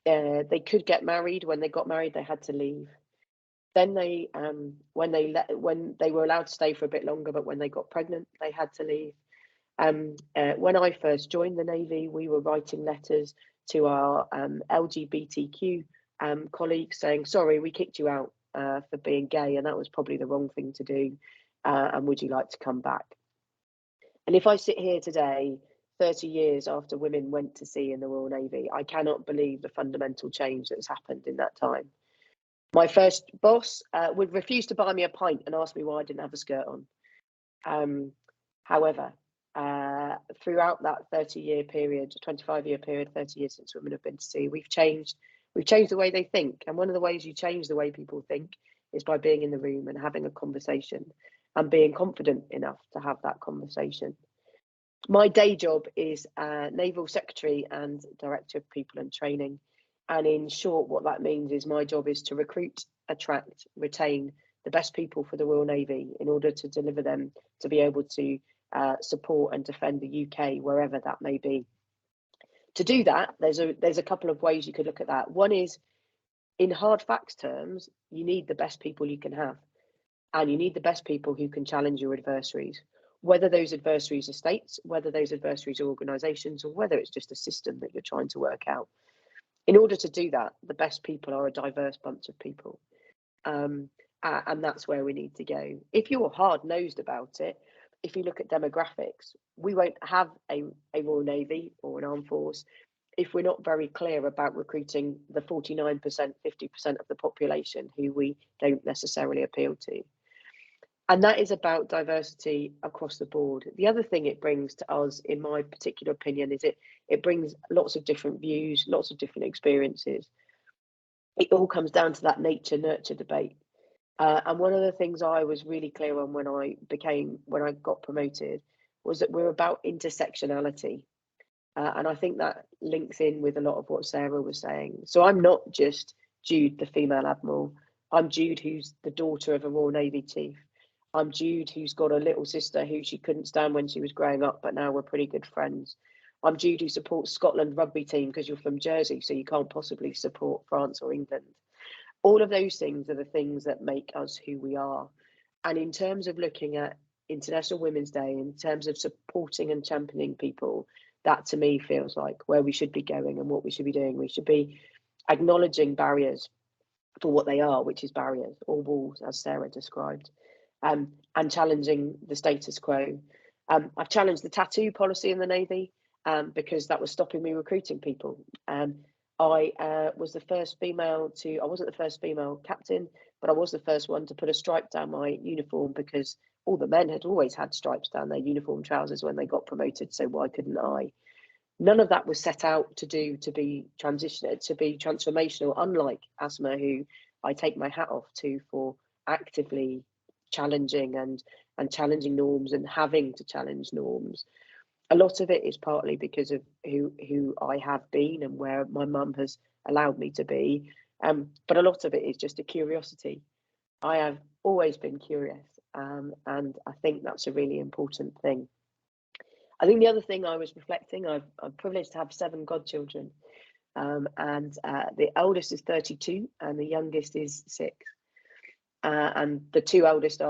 Speaker 5: They could get married. When they got married, they had to leave. Then they, when they were allowed to stay for a bit longer, but when they got pregnant, they had to leave. When I first joined the Navy, we were writing letters to our LGBTQ colleagues saying, sorry, we kicked you out for being gay, and that was probably the wrong thing to do. And would you like to come back? And if I sit here today, 30 years after women went to sea in the Royal Navy, I cannot believe the fundamental change that's happened in that time. My first boss would refuse to buy me a pint and ask me why I didn't have a skirt on. However, throughout that 30-year period, 25-year period, 30 years since women have been to sea, we've changed the way they think. And one of the ways you change the way people think is by being in the room and having a conversation and being confident enough to have that conversation. My day job is Naval Secretary and Director of People and Training. And in short, what that means is my job is to recruit, attract, retain the best people for the Royal Navy in order to deliver them to be able to support and defend the UK wherever that may be. To do that, there's a couple of ways you could look at that. One is, in hard facts terms, you need the best people you can have. And you need the best people who can challenge your adversaries, whether those adversaries are states, whether those adversaries are organisations, or whether it's just a system that you're trying to work out. In order to do that, the best people are a diverse bunch of people. And that's where we need to go. If you're hard-nosed about it, if you look at demographics, we won't have a Royal Navy or an armed force if we're not very clear about recruiting the 49%, 50% of the population who we don't necessarily appeal to. And that is about diversity across the board. The other thing it brings to us, in my particular opinion, is it brings lots of different views, lots of different experiences. It all comes down to that nature-nurture debate. And one of the things I was really clear on when I got promoted was that we're about intersectionality. And I think that links in with a lot of what Sarah was saying. So I'm not just Jude, the female admiral. I'm Jude, who's the daughter of a Royal Navy chief. I'm Jude, who's got a little sister who she couldn't stand when she was growing up, but now we're pretty good friends. I'm Jude, who supports Scotland rugby team because you're from Jersey, so you can't possibly support France or England. All of those things are the things that make us who we are. And in terms of looking at International Women's Day, in terms of supporting and championing people, that to me feels like where we should be going and what we should be doing. We should be acknowledging barriers for what they are, which is barriers or walls, as Sarah described, and challenging the status quo. I've challenged the tattoo policy in the Navy because that was stopping me recruiting people. I was the first female I wasn't the first female captain, but I was the first one to put a stripe down my uniform because all the men had always had stripes down their uniform trousers when they got promoted, so why couldn't I? None of that was set out to be transformational, unlike Asma, who I take my hat off to for actively challenging and challenging norms and having to challenge norms. A lot of it is partly because of who I have been and where my mum has allowed me to be. But a lot of it is just a curiosity. I have always been curious, and I think that's a really important thing. I think the other thing I was reflecting, I'm privileged to have 7 godchildren, and the eldest is 32 and the youngest is 6. And the eldest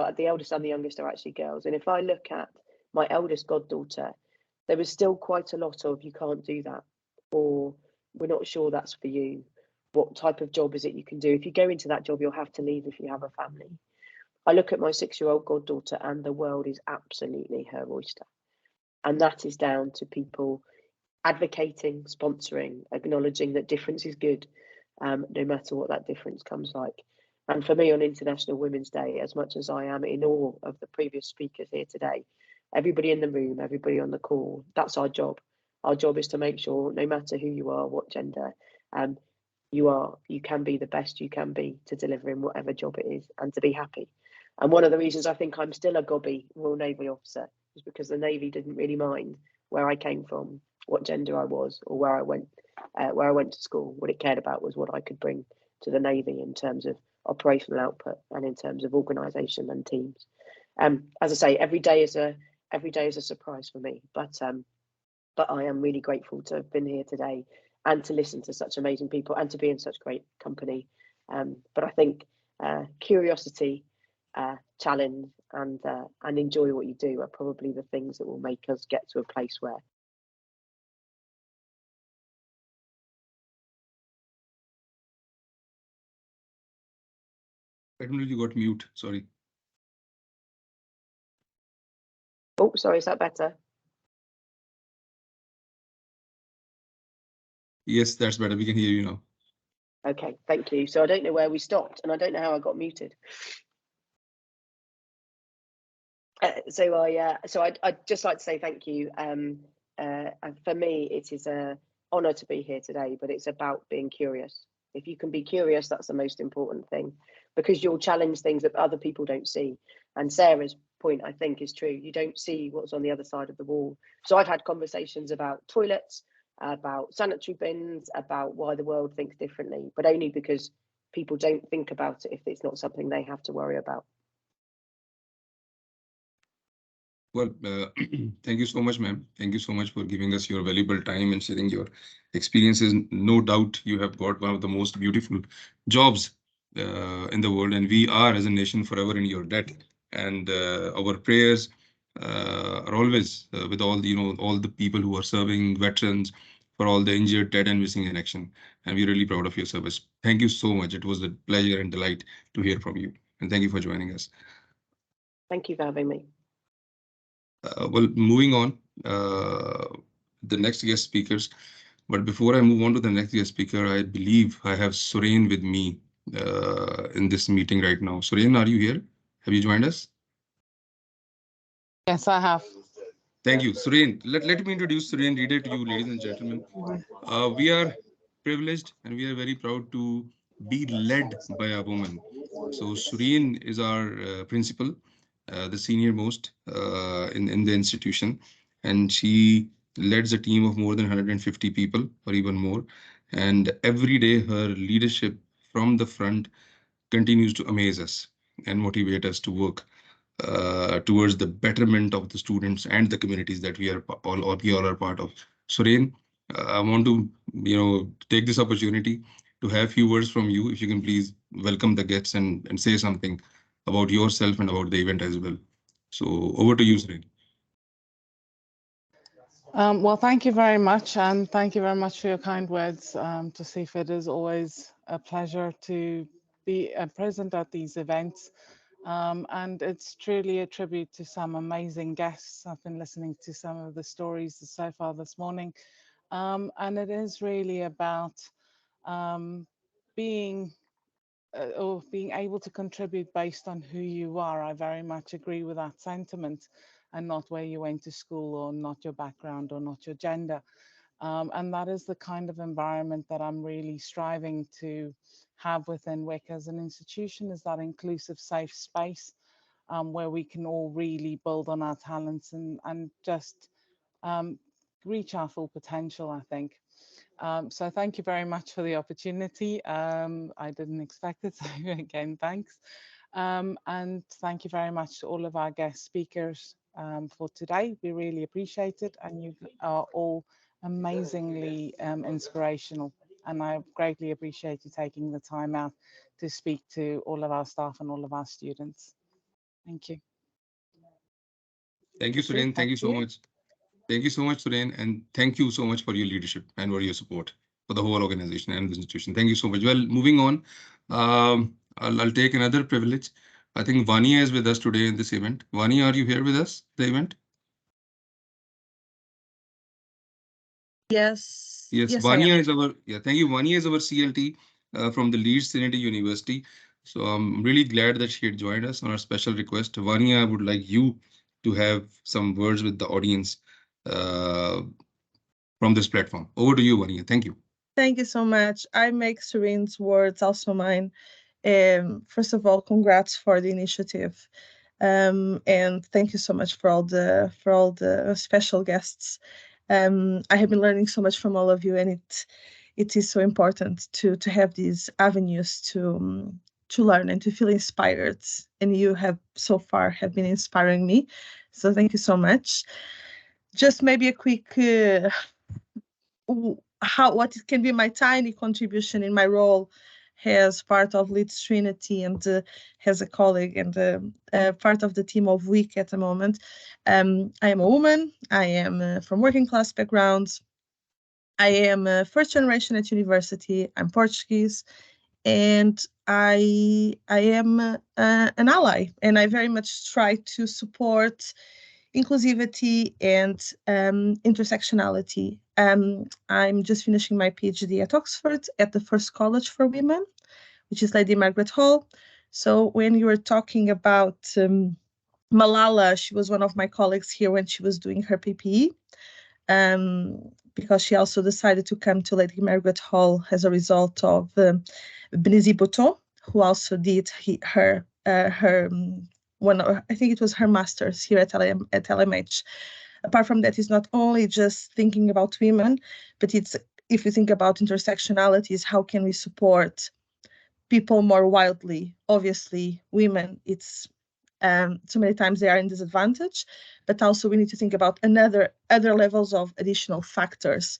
Speaker 5: and the youngest are actually girls. And if I look at my eldest goddaughter, there is still quite a lot of you can't do that, or we're not sure that's for you. What type of job is it you can do? If you go into that job, you'll have to leave if you have a family. I look at my 6-year-old goddaughter and the world is absolutely her oyster. And that is down to people advocating, sponsoring, acknowledging that difference is good, no matter what that difference comes like. And for me, on International Women's Day, as much as I am in awe of the previous speakers here today, everybody in the room, everybody on the call, that's our job. Our job is to make sure, no matter who you are, what gender, you can be the best you can be to deliver in whatever job it is, and to be happy. And one of the reasons I think I'm still a gobby Royal Navy officer is because the Navy didn't really mind where I came from, what gender I was, or where I went to school. What it cared about was what I could bring to the Navy in terms of operational output and in terms of organisation and teams. As I say, every day is a surprise for me, but I am really grateful to have been here today and to listen to such amazing people and to be in such great company. But I think curiosity, challenge, and enjoy what you do are probably the things that will make us get to a place where
Speaker 1: I don't know if you got mute. Sorry.
Speaker 5: Oh, sorry, is that better?
Speaker 1: Yes, that's better. We can hear you now.
Speaker 5: Okay, thank you. So I don't know where we stopped, and I don't know how I got muted. So I'd just like to say thank you. For me, it is an honour to be here today, but it's about being curious. If you can be curious, that's the most important thing, because you'll challenge things that other people don't see. And Sarah's point, I think, is true. You don't see what's on the other side of the wall. So I've had conversations about toilets, about sanitary bins, about why the world thinks differently, but only because people don't think about it if it's not something they have to worry about.
Speaker 1: Well, thank you so much, ma'am. Thank you so much for giving us your valuable time and sharing your experiences. No doubt you have got one of the most beautiful jobs in the world, and we are, as a nation, forever in your debt. And our prayers are always with all the, all the people who are serving, veterans, for all the injured, dead, and missing in action. And we're really proud of your service. Thank you so much. It was a pleasure and delight to hear from you. And thank you for joining us.
Speaker 5: Thank you for having me.
Speaker 1: Well, moving on, the next guest speakers. But before I move on to the next guest speaker, I believe I have Suren with me in this meeting right now. Suren, are you here? Have you joined us?
Speaker 6: Yes, I have.
Speaker 1: Thank you, Suren. Let me introduce Suren Reader to you, ladies and gentlemen. We are privileged and we are very proud to be led by a woman. So Suren is our principal, the senior most in the institution, and she leads a team of more than 150 people or even more. And every day her leadership from the front continues to amaze us and motivate us to work towards the betterment of the students and the communities that we all are part of. Suren, I want to take this opportunity to have few words from you. If you can please welcome the guests and say something about yourself and about the event as well. So over to you, Suren.
Speaker 6: Well, thank you very much, and thank you very much for your kind words. To see it is always a pleasure to be present at these events. And it's truly a tribute to some amazing guests. I've been listening to some of the stories so far this morning. And it is really about being or being able to contribute based on who you are. I very much agree with that sentiment, and not where you went to school or not your background or not your gender. And that is the kind of environment that I'm really striving to have within WIC as an institution, is that inclusive, safe space where we can all really build on our talents and just reach our full potential, I think. So thank you very much for the opportunity. I didn't expect it, so again, thanks. And thank you very much to all of our guest speakers for today. We really appreciate it, and you are all amazingly inspirational. And I greatly appreciate you taking the time out to speak to all of our staff and all of our students. Thank you.
Speaker 1: Thank you, Suren. Thank you so much. Thank you so much, Suren, and thank you so much for your leadership and for your support for the whole organization and the institution. Thank you so much. Well, moving on, I'll take another privilege. I think Vania is with us today in this event. Vania, are you here with us, the event?
Speaker 7: Yes.
Speaker 1: Yes,
Speaker 7: Yes, I
Speaker 1: Vania
Speaker 7: am.
Speaker 1: is our, thank you. Vania is our CLT, from the Leeds Trinity University. So I'm really glad that she had joined us on our special request. Vania, I would like you to have some words with the audience uh, from this platform. Over to you, Vania. Thank you.
Speaker 7: Thank you so much. I make Serene's words also mine. First of all, congrats for the initiative. And thank you so much for all the special guests. I have been learning so much from all of you, and it is so important to have these avenues to learn and to feel inspired. And you have so far have been inspiring me. So thank you so much. Just maybe a quick what it can be my tiny contribution in my role as part of Leeds Trinity and as a colleague and part of the team of Week at the moment. I am a woman. I am from working class backgrounds. I am first generation at university. I'm Portuguese, and I am an ally, and I very much try to support inclusivity and intersectionality. I'm just finishing my PhD at Oxford at the First College for Women, which is Lady Margaret Hall. So when you were talking about Malala, she was one of my colleagues here when she was doing her PPE, because she also decided to come to Lady Margaret Hall as a result of Benazir Bhutto, who also did her I think it was her master's here at LMH. Apart from that, it's not only just thinking about women, but it's, if we think about intersectionalities, how can we support people more widely? Obviously, women, it's so many times they are in disadvantage, but also we need to think about other levels of additional factors.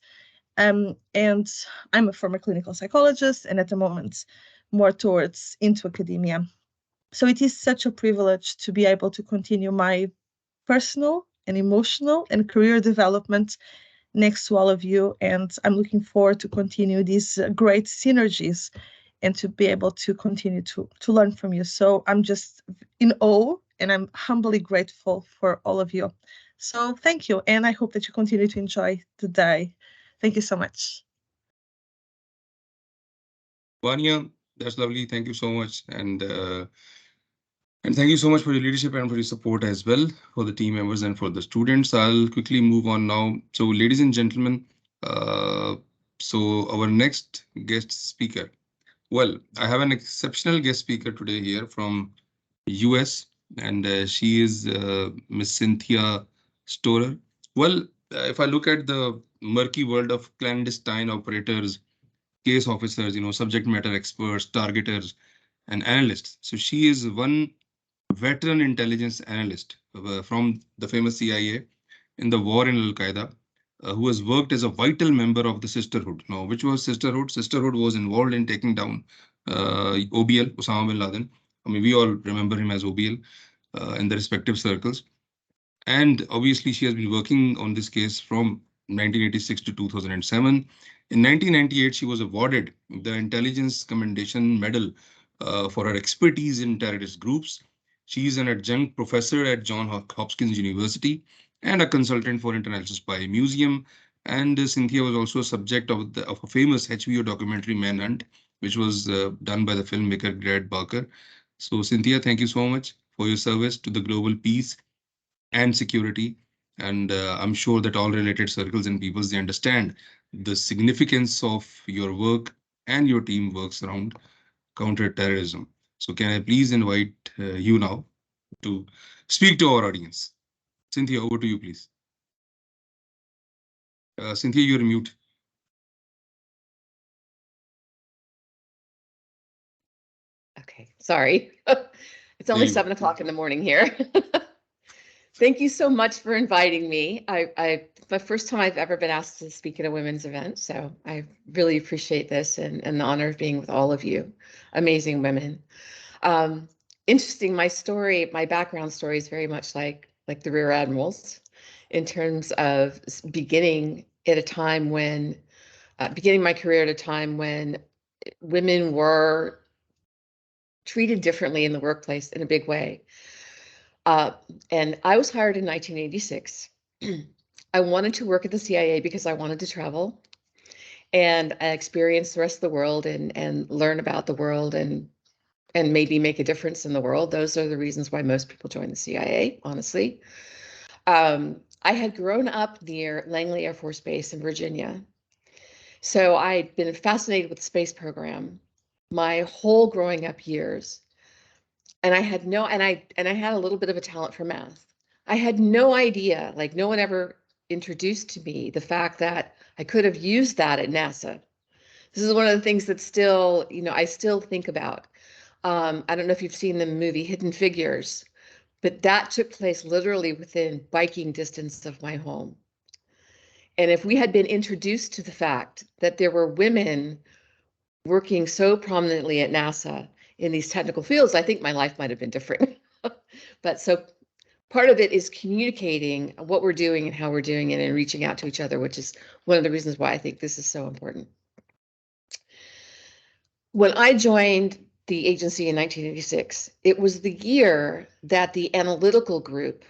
Speaker 7: And I'm a former clinical psychologist, and at the moment, more towards into academia. So it is such a privilege to be able to continue my personal and emotional and career development next to all of you. And I'm looking forward to continue these great synergies and to be able to continue to learn from you. So I'm just in awe, and I'm humbly grateful for all of you. So thank you. And I hope that you continue to enjoy the day. Thank you so much.
Speaker 1: Vania, that's lovely. Thank you so much. And thank you so much for your leadership and for your support as well for the team members and for the students. I'll quickly move on now. So, ladies and gentlemen, so our next guest speaker. Well, I have an exceptional guest speaker today here from US, and she is Miss Cynthia Storer. Well, if I look at the murky world of clandestine operators, case officers, subject matter experts, targeters, and analysts. So she is one veteran intelligence analyst from the famous CIA in the war in Al-Qaeda, who has worked as a vital member of the Sisterhood. Now, which was Sisterhood? Sisterhood was involved in taking down OBL, Osama bin Laden. I mean, we all remember him as OBL in the respective circles. And obviously, she has been working on this case from 1986 to 2007. In 1998, she was awarded the Intelligence Commendation Medal for her expertise in terrorist groups. She is an adjunct professor at Johns Hopkins University and a consultant for International Spy Museum. And Cynthia was also a subject of a famous HBO documentary Manhunt, which was done by the filmmaker Greg Barker. So, Cynthia, thank you so much for your service to the global peace and security. And I'm sure that all related circles and peoples, they understand the significance of your work and your team works around counter-terrorism. So can I please invite you now to speak to our audience? Cynthia, over to you, please. Cynthia, you're mute.
Speaker 8: Okay, sorry. It's only 7 o'clock in the morning here. Thank you so much for inviting me. The first time I've ever been asked to speak at a women's event, so I really appreciate this and the honor of being with all of you, amazing women. Interesting, my background story is very much like the Rear Admiral's in terms of beginning my career at a time when women were treated differently in the workplace in a big way. And I was hired in 1986. I wanted to work at the CIA because I wanted to travel. and experience the rest of the world and learn about the world and maybe make a difference in the world. Those are the reasons why most people join the CIA, honestly. I had grown up near Langley Air Force Base in Virginia. So I'd been fascinated with the space program my whole growing up years. And I had I had a little bit of a talent for math. I had no idea, like no one ever introduced to me the fact that I could have used that at NASA. This is one of the things that still, I still think about. I don't know if you've seen the movie Hidden Figures, but that took place literally within biking distance of my home. And if we had been introduced to the fact that there were women working so prominently at NASA in these technical fields, I think my life might have been different. But so part of it is communicating what we're doing and how we're doing it and reaching out to each other, which is one of the reasons why I think this is so important. When I joined the agency in 1986, it was the year that the analytical group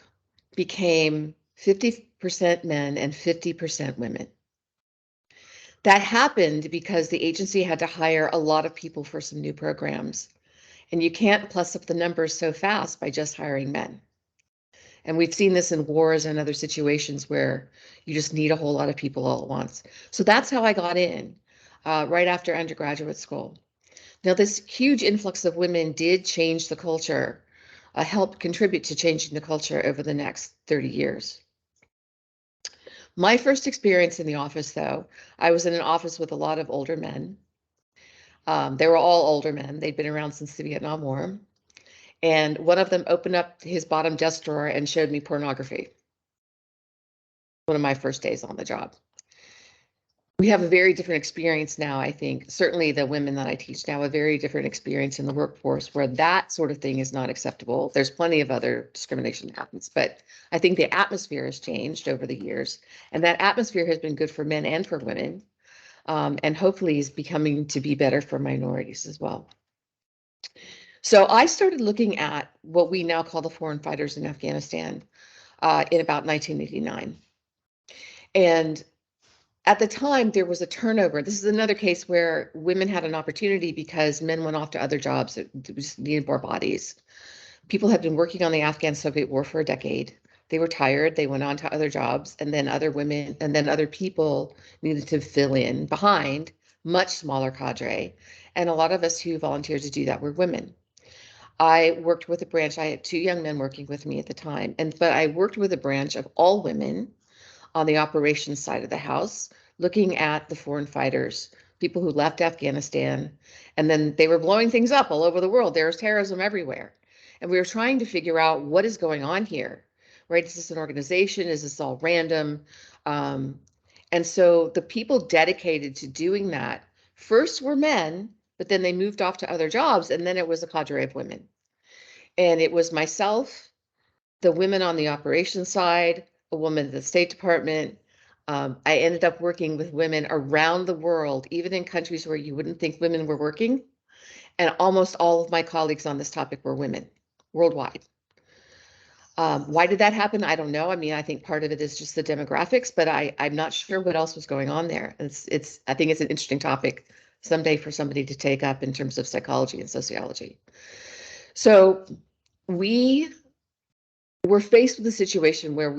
Speaker 8: became 50% men and 50% women. That happened because the agency had to hire a lot of people for some new programs. And you can't plus up the numbers so fast by just hiring men. And we've seen this in wars and other situations where you just need a whole lot of people all at once. So that's how I got in right after undergraduate school. Now, this huge influx of women did change the culture, helped contribute to changing the culture over the next 30 years. My first experience in the office, though, I was in an office with a lot of older men. They were all older men. They'd been around since the Vietnam War. And one of them opened up his bottom desk drawer and showed me pornography. One of my first days on the job. We have a very different experience now, I think. Certainly the women that I teach now have a very different experience in the workforce where that sort of thing is not acceptable. There's plenty of other discrimination that happens, but I think the atmosphere has changed over the years. And that atmosphere has been good for men and for women. And hopefully is becoming to be better for minorities as well. So I started looking at what we now call the foreign fighters in Afghanistan in about 1989. And at the time, there was a turnover. This is another case where women had an opportunity because men went off to other jobs that just needed more bodies. People had been working on the Afghan-Soviet war for a decade. They were tired. They went on to other jobs, and then other women and then other people needed to fill in behind, much smaller cadre. And a lot of us who volunteered to do that were women. I worked with a branch. I had 2 young men working with me at the time, but I worked with a branch of all women on the operations side of the house, looking at the foreign fighters, people who left Afghanistan, and then they were blowing things up all over the world. There was terrorism everywhere. And we were trying to figure out what is going on here, right? Is this an organization? Is this all random? And so the people dedicated to doing that first were men, but then they moved off to other jobs, and then it was a cadre of women. And it was myself, the women on the operations side, a woman at the State Department. I ended up working with women around the world, even in countries where you wouldn't think women were working. And almost all of my colleagues on this topic were women worldwide. Why did that happen? I don't know. I mean, I think part of it is just the demographics, but I'm not sure what else was going on there. I think it's an interesting topic someday for somebody to take up in terms of psychology and sociology. So we were faced with a situation where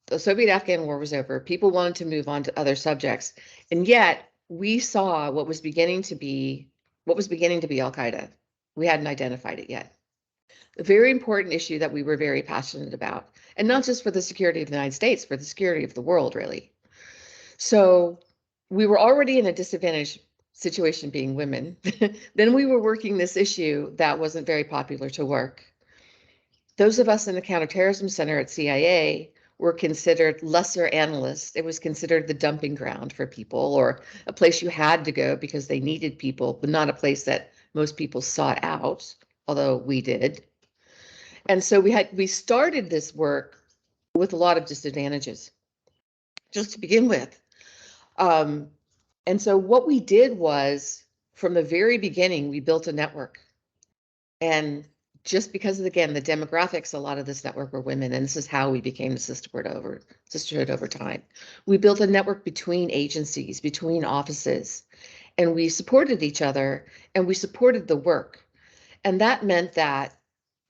Speaker 8: the Soviet-Afghan war was over. People wanted to move on to other subjects, and yet we saw what was beginning to be Al-Qaeda. We hadn't identified it yet. A very important issue that we were very passionate about, and not just for the security of the United States, for the security of the world, really. So we were already in a disadvantaged situation being women. Then we were working this issue that wasn't very popular to work. Those of us in the Counterterrorism Center at CIA were considered lesser analysts. It was considered the dumping ground for people, or a place you had to go because they needed people, but not a place that most people sought out, although we did. And so we started this work with a lot of disadvantages, just to begin with. And so what we did was, from the very beginning, we built a network. And just because of, again, the demographics, a lot of this network were women, and this is how we became the sisterhood over time. We built a network between agencies, between offices, and we supported each other and we supported the work. And that meant that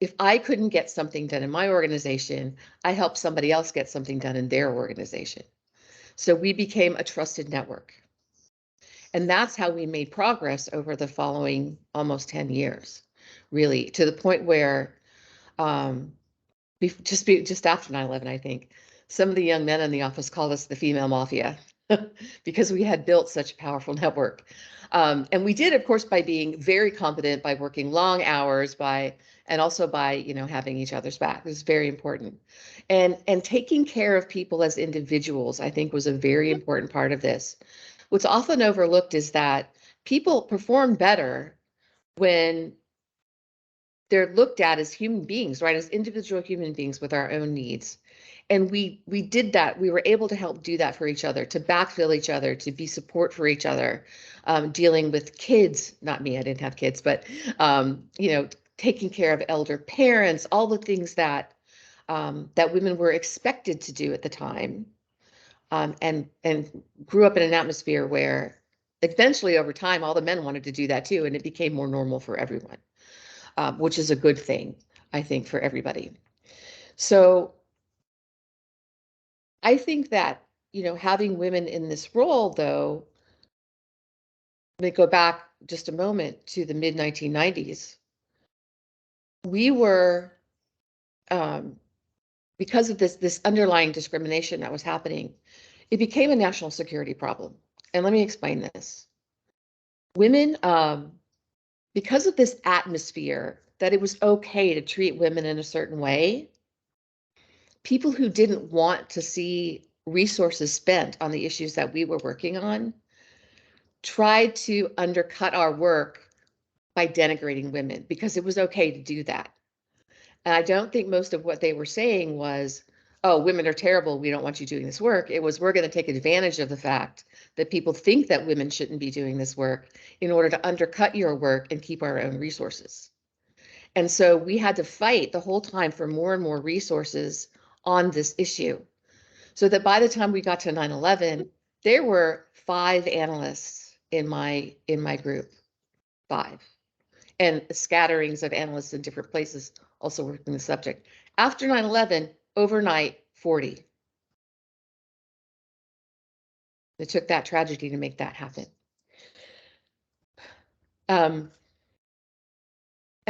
Speaker 8: if I couldn't get something done in my organization, I helped somebody else get something done in their organization. So we became a trusted network. And that's how we made progress over the following almost 10 years, really, to the point where just after 9/11, I think, some of the young men in the office called us the female mafia because we had built such a powerful network. And we did, of course, by being very competent, by working long hours, and also by, you know, having each other's back. This is very important. And taking care of people as individuals, I think, was a very important part of this. What's often overlooked is that people perform better when they're looked at as human beings, right? As individual human beings with our own needs. And we did that. We were able to help do that for each other, to backfill each other, to be support for each other, dealing with kids, not me, I didn't have kids, but, you know, taking care of elder parents, all the things that, that women were expected to do at the time, and grew up in an atmosphere where eventually over time, all the men wanted to do that too. And it became more normal for everyone. Which is a good thing, I think, for everybody. So I think that, you know, having women in this role, though, let me go back just a moment to the mid 1990s. We were, because of this underlying discrimination that was happening, it became a national security problem. And let me explain this. Women, because of this atmosphere that it was okay to treat women in a certain way, people who didn't want to see resources spent on the issues that we were working on tried to undercut our work by denigrating women because it was okay to do that. And I don't think most of what they were saying was, oh, women are terrible, we don't want you doing this work. It was, we're going to take advantage of the fact that people think that women shouldn't be doing this work in order to undercut your work and keep our own resources. And so we had to fight the whole time for more and more resources on this issue. So that by the time we got to 9/11, there were 5 analysts in my group, 5, and scatterings of analysts in different places also working the subject. After 9/11, overnight, 40. It took that tragedy to make that happen. And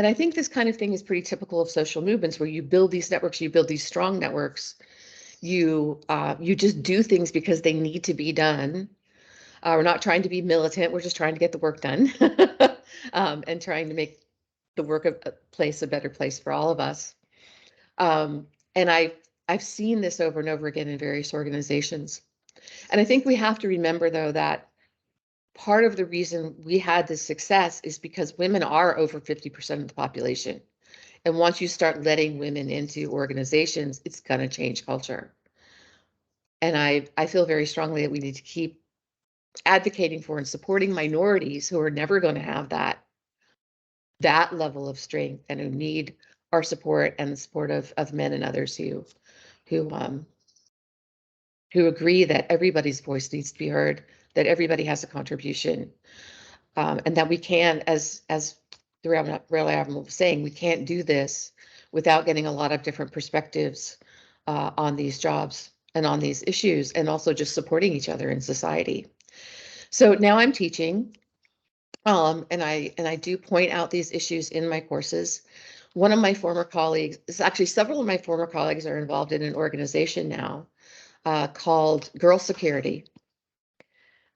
Speaker 8: I think this kind of thing is pretty typical of social movements where you build these networks, you build these strong networks, you just do things because they need to be done. We're not trying to be militant. We're just trying to get the work done and trying to make the work of a place a better place for all of us. And I've seen this over and over again in various organizations. And I think we have to remember, though, that part of the reason we had this success is because women are over 50% of the population. And once you start letting women into organizations, it's going to change culture. And I feel very strongly that we need to keep advocating for and supporting minorities who are never going to have that level of strength and who need our support and the support of men and others who agree that everybody's voice needs to be heard, that everybody has a contribution, and that we can, as the Railway Admiral was saying, we can't do this without getting a lot of different perspectives on these jobs and on these issues, and also just supporting each other in society. So now I'm teaching, and I do point out these issues in my courses. One of my former colleagues, actually several of my former colleagues are involved in an organization now called Girl Security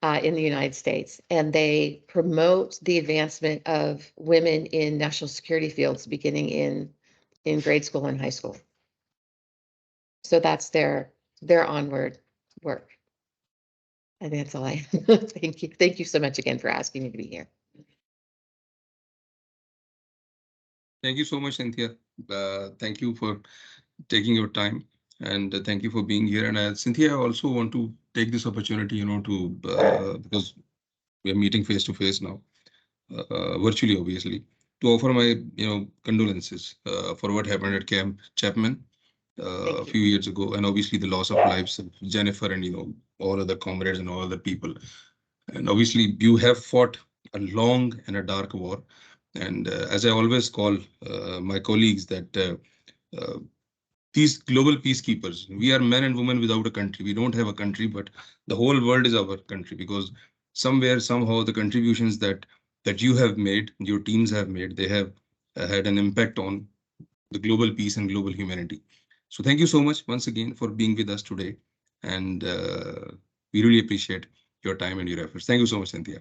Speaker 8: in the United States, and they promote the advancement of women in national security fields beginning in grade school and high school. So that's their onward work. And that's all I thank you. Thank you so much again for asking me to be here.
Speaker 1: Thank you so much, Cynthia. Thank you for taking your time, and thank you for being here. And Cynthia, I also want to take this opportunity, you know, to because we are meeting face to face now, virtually, obviously, to offer my condolences for what happened at Camp Chapman a few years ago, and obviously the loss of lives of Jennifer and all other comrades and all other people. And obviously you have fought a long and a dark war. And as I always call my colleagues that these global peacekeepers, we are men and women without a country. We don't have a country, but the whole world is our country, because somewhere, somehow, the contributions that you have made, your teams have made, they have had an impact on the global peace and global humanity. So thank you so much once again for being with us today. And we really appreciate your time and your efforts. Thank you so much, Cynthia.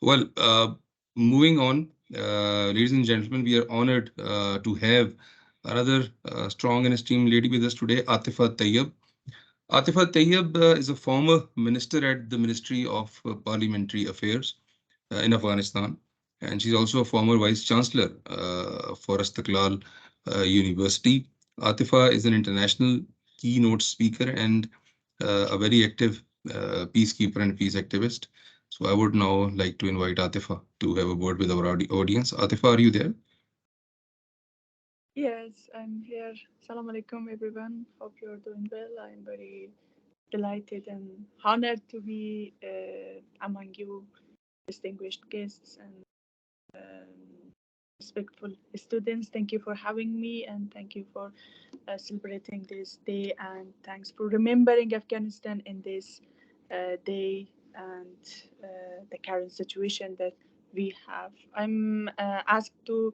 Speaker 1: Well, moving on, ladies and gentlemen, we are honored to have another strong and esteemed lady with us today, Atifa Tayyab. Atifa Tayyab is a former minister at the Ministry of Parliamentary Affairs in Afghanistan, and she's also a former vice chancellor for Istiqlal University. Atifa is an international keynote speaker and a very active peacekeeper and peace activist. So I would now like to invite Atifa to have a word with our audience. Atifa, are you there?
Speaker 9: Yes, I'm here. Assalamu alaikum, everyone. Hope you're doing well. I'm very delighted and honored to be among you, distinguished guests and respectful students. Thank you for having me, and thank you for celebrating this day, and thanks for remembering Afghanistan in this day and the current situation that we have. I'm asked to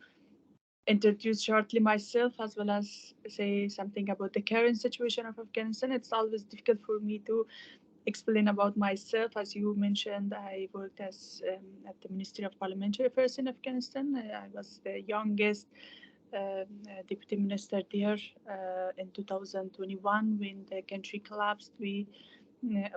Speaker 9: introduce shortly myself, as well as say something about the current situation of Afghanistan. It's always difficult for me to explain about myself. As you mentioned, I worked as at the Ministry of Parliamentary Affairs in Afghanistan. I was the youngest deputy minister there in 2021 when the country collapsed. We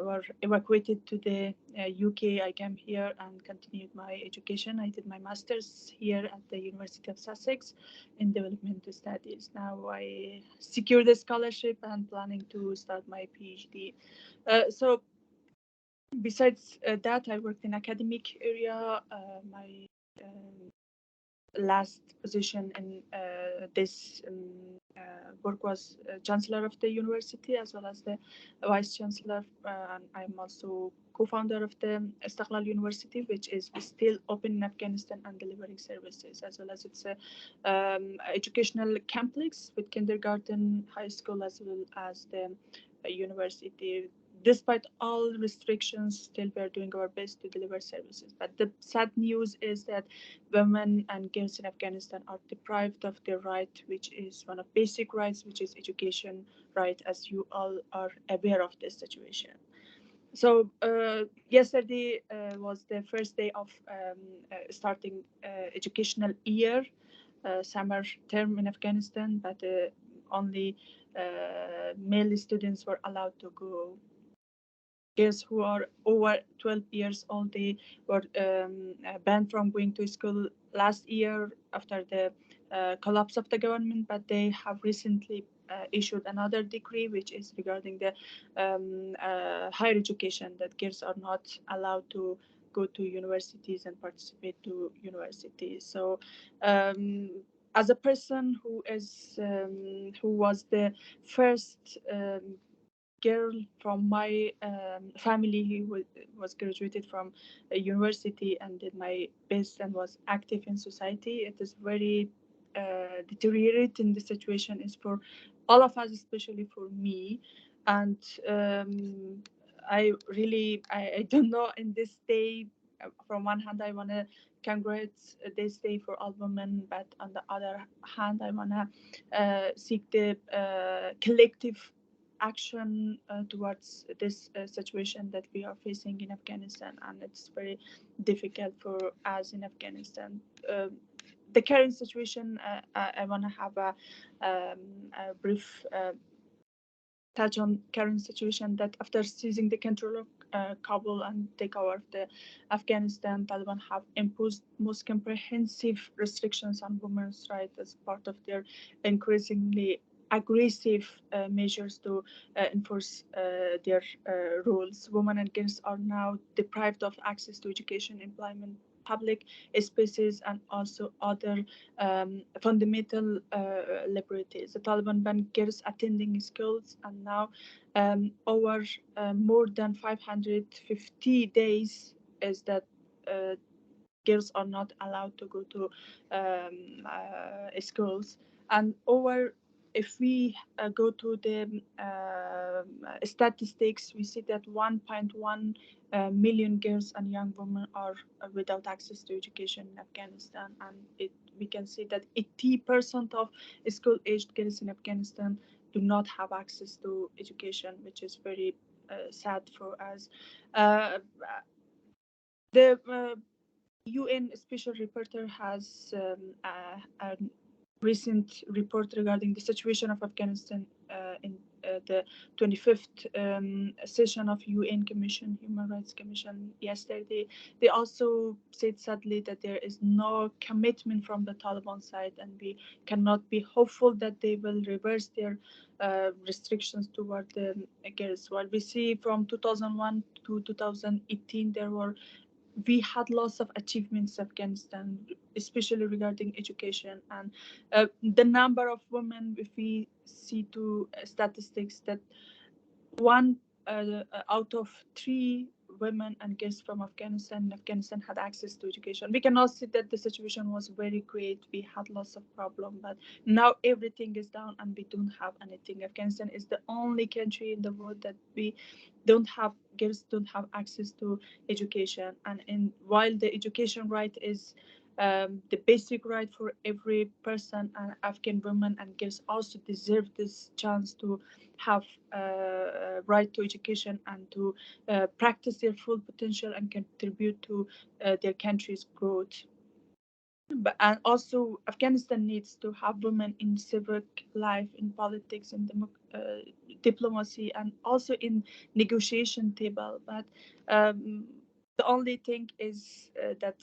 Speaker 9: were evacuated to the UK. I came here and continued my education. I did my master's here at the University of Sussex in development studies. Now I secured a scholarship and planning to start my PhD. So besides that, I worked in academic area. My last position in this work was Chancellor of the university, as well as the Vice Chancellor. And I'm also co-founder of the Istiqlal University, which is still open in Afghanistan and delivering services, as well as it's a educational complex with kindergarten, high school, as well as the university. Despite all restrictions, still we're doing our best to deliver services. But the sad news is that women and girls in Afghanistan are deprived of their right, which is one of basic rights, which is education right, as you all are aware of this situation. So yesterday was the first day of starting educational year, summer term in Afghanistan, but only male students were allowed to go. Girls who are over 12 years old, they were banned from going to school last year after the collapse of the government, but they have recently issued another decree which is regarding the higher education, that girls are not allowed to go to universities and participate to universities. So as a person who was the first girl from my family who was graduated from a university and did my best and was active in society, it is very deteriorating. The situation is for all of us, especially for me. And I don't know, in this day, from one hand I want to congratulate this day for all women, but on the other hand I want to seek the collective action towards this situation that we are facing in Afghanistan, and it's very difficult for us in Afghanistan. The current situation, I want to have a brief touch on current situation, that after seizing the control of Kabul and takeover of the Afghanistan, Taliban have imposed most comprehensive restrictions on women's rights as part of their increasingly aggressive measures to enforce their rules. Women and girls are now deprived of access to education, employment, public spaces and also other fundamental liberties. The Taliban banned girls attending schools, and now over more than 550 days is that girls are not allowed to go to schools. And over, if we go to the statistics, we see that 1.1 million girls and young women are without access to education in Afghanistan, and we can see that 80% of school-aged girls in Afghanistan do not have access to education, which is very sad for us. The UN special reporter has a recent report regarding the situation of Afghanistan in the 25th session of UN Commission, Human Rights Commission yesterday. They also said sadly that there is no commitment from the Taliban side, and we cannot be hopeful that they will reverse their restrictions toward the girls. While we see from 2001 to 2018, we had lots of achievements in Afghanistan, especially regarding education, and the number of women, if we see to statistics, that one out of three women and girls from Afghanistan had access to education. We cannot say that the situation was very great. We had lots of problems, but now everything is down and we don't have anything. Afghanistan is the only country in the world that we don't have, girls don't have access to education. And while the education right is the basic right for every person, and Afghan women and girls also deserve this chance to have right to education and to practice their full potential and contribute to their country's growth. And also, Afghanistan needs to have women in civic life, in politics, in diplomacy, and also in negotiation table. But the only thing is that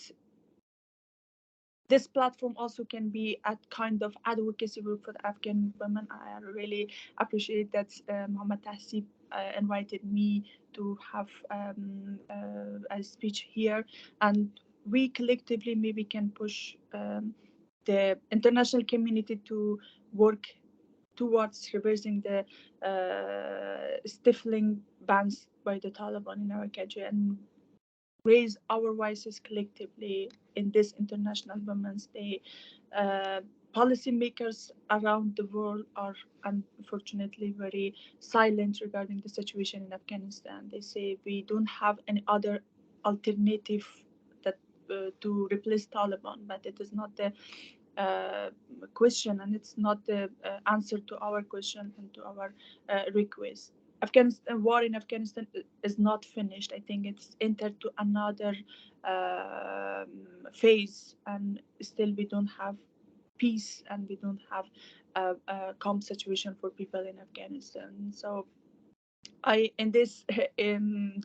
Speaker 9: this platform also can be a kind of advocacy group for the Afghan women. I really appreciate that Mohammed Tahsib invited me to have a speech here, and we collectively maybe can push the international community to work towards reversing the stifling bans by the Taliban in our country, and raise our voices collectively in this International Women's Day. Policymakers around the world are unfortunately very silent regarding the situation in Afghanistan. They say we don't have any other alternative that to replace Taliban, but it is not the question, and it's not the answer to our question and to our request. Afghanistan war in Afghanistan is not finished. I think it's entered to another phase, and still we don't have peace, and we don't have a calm situation for people in Afghanistan. So in this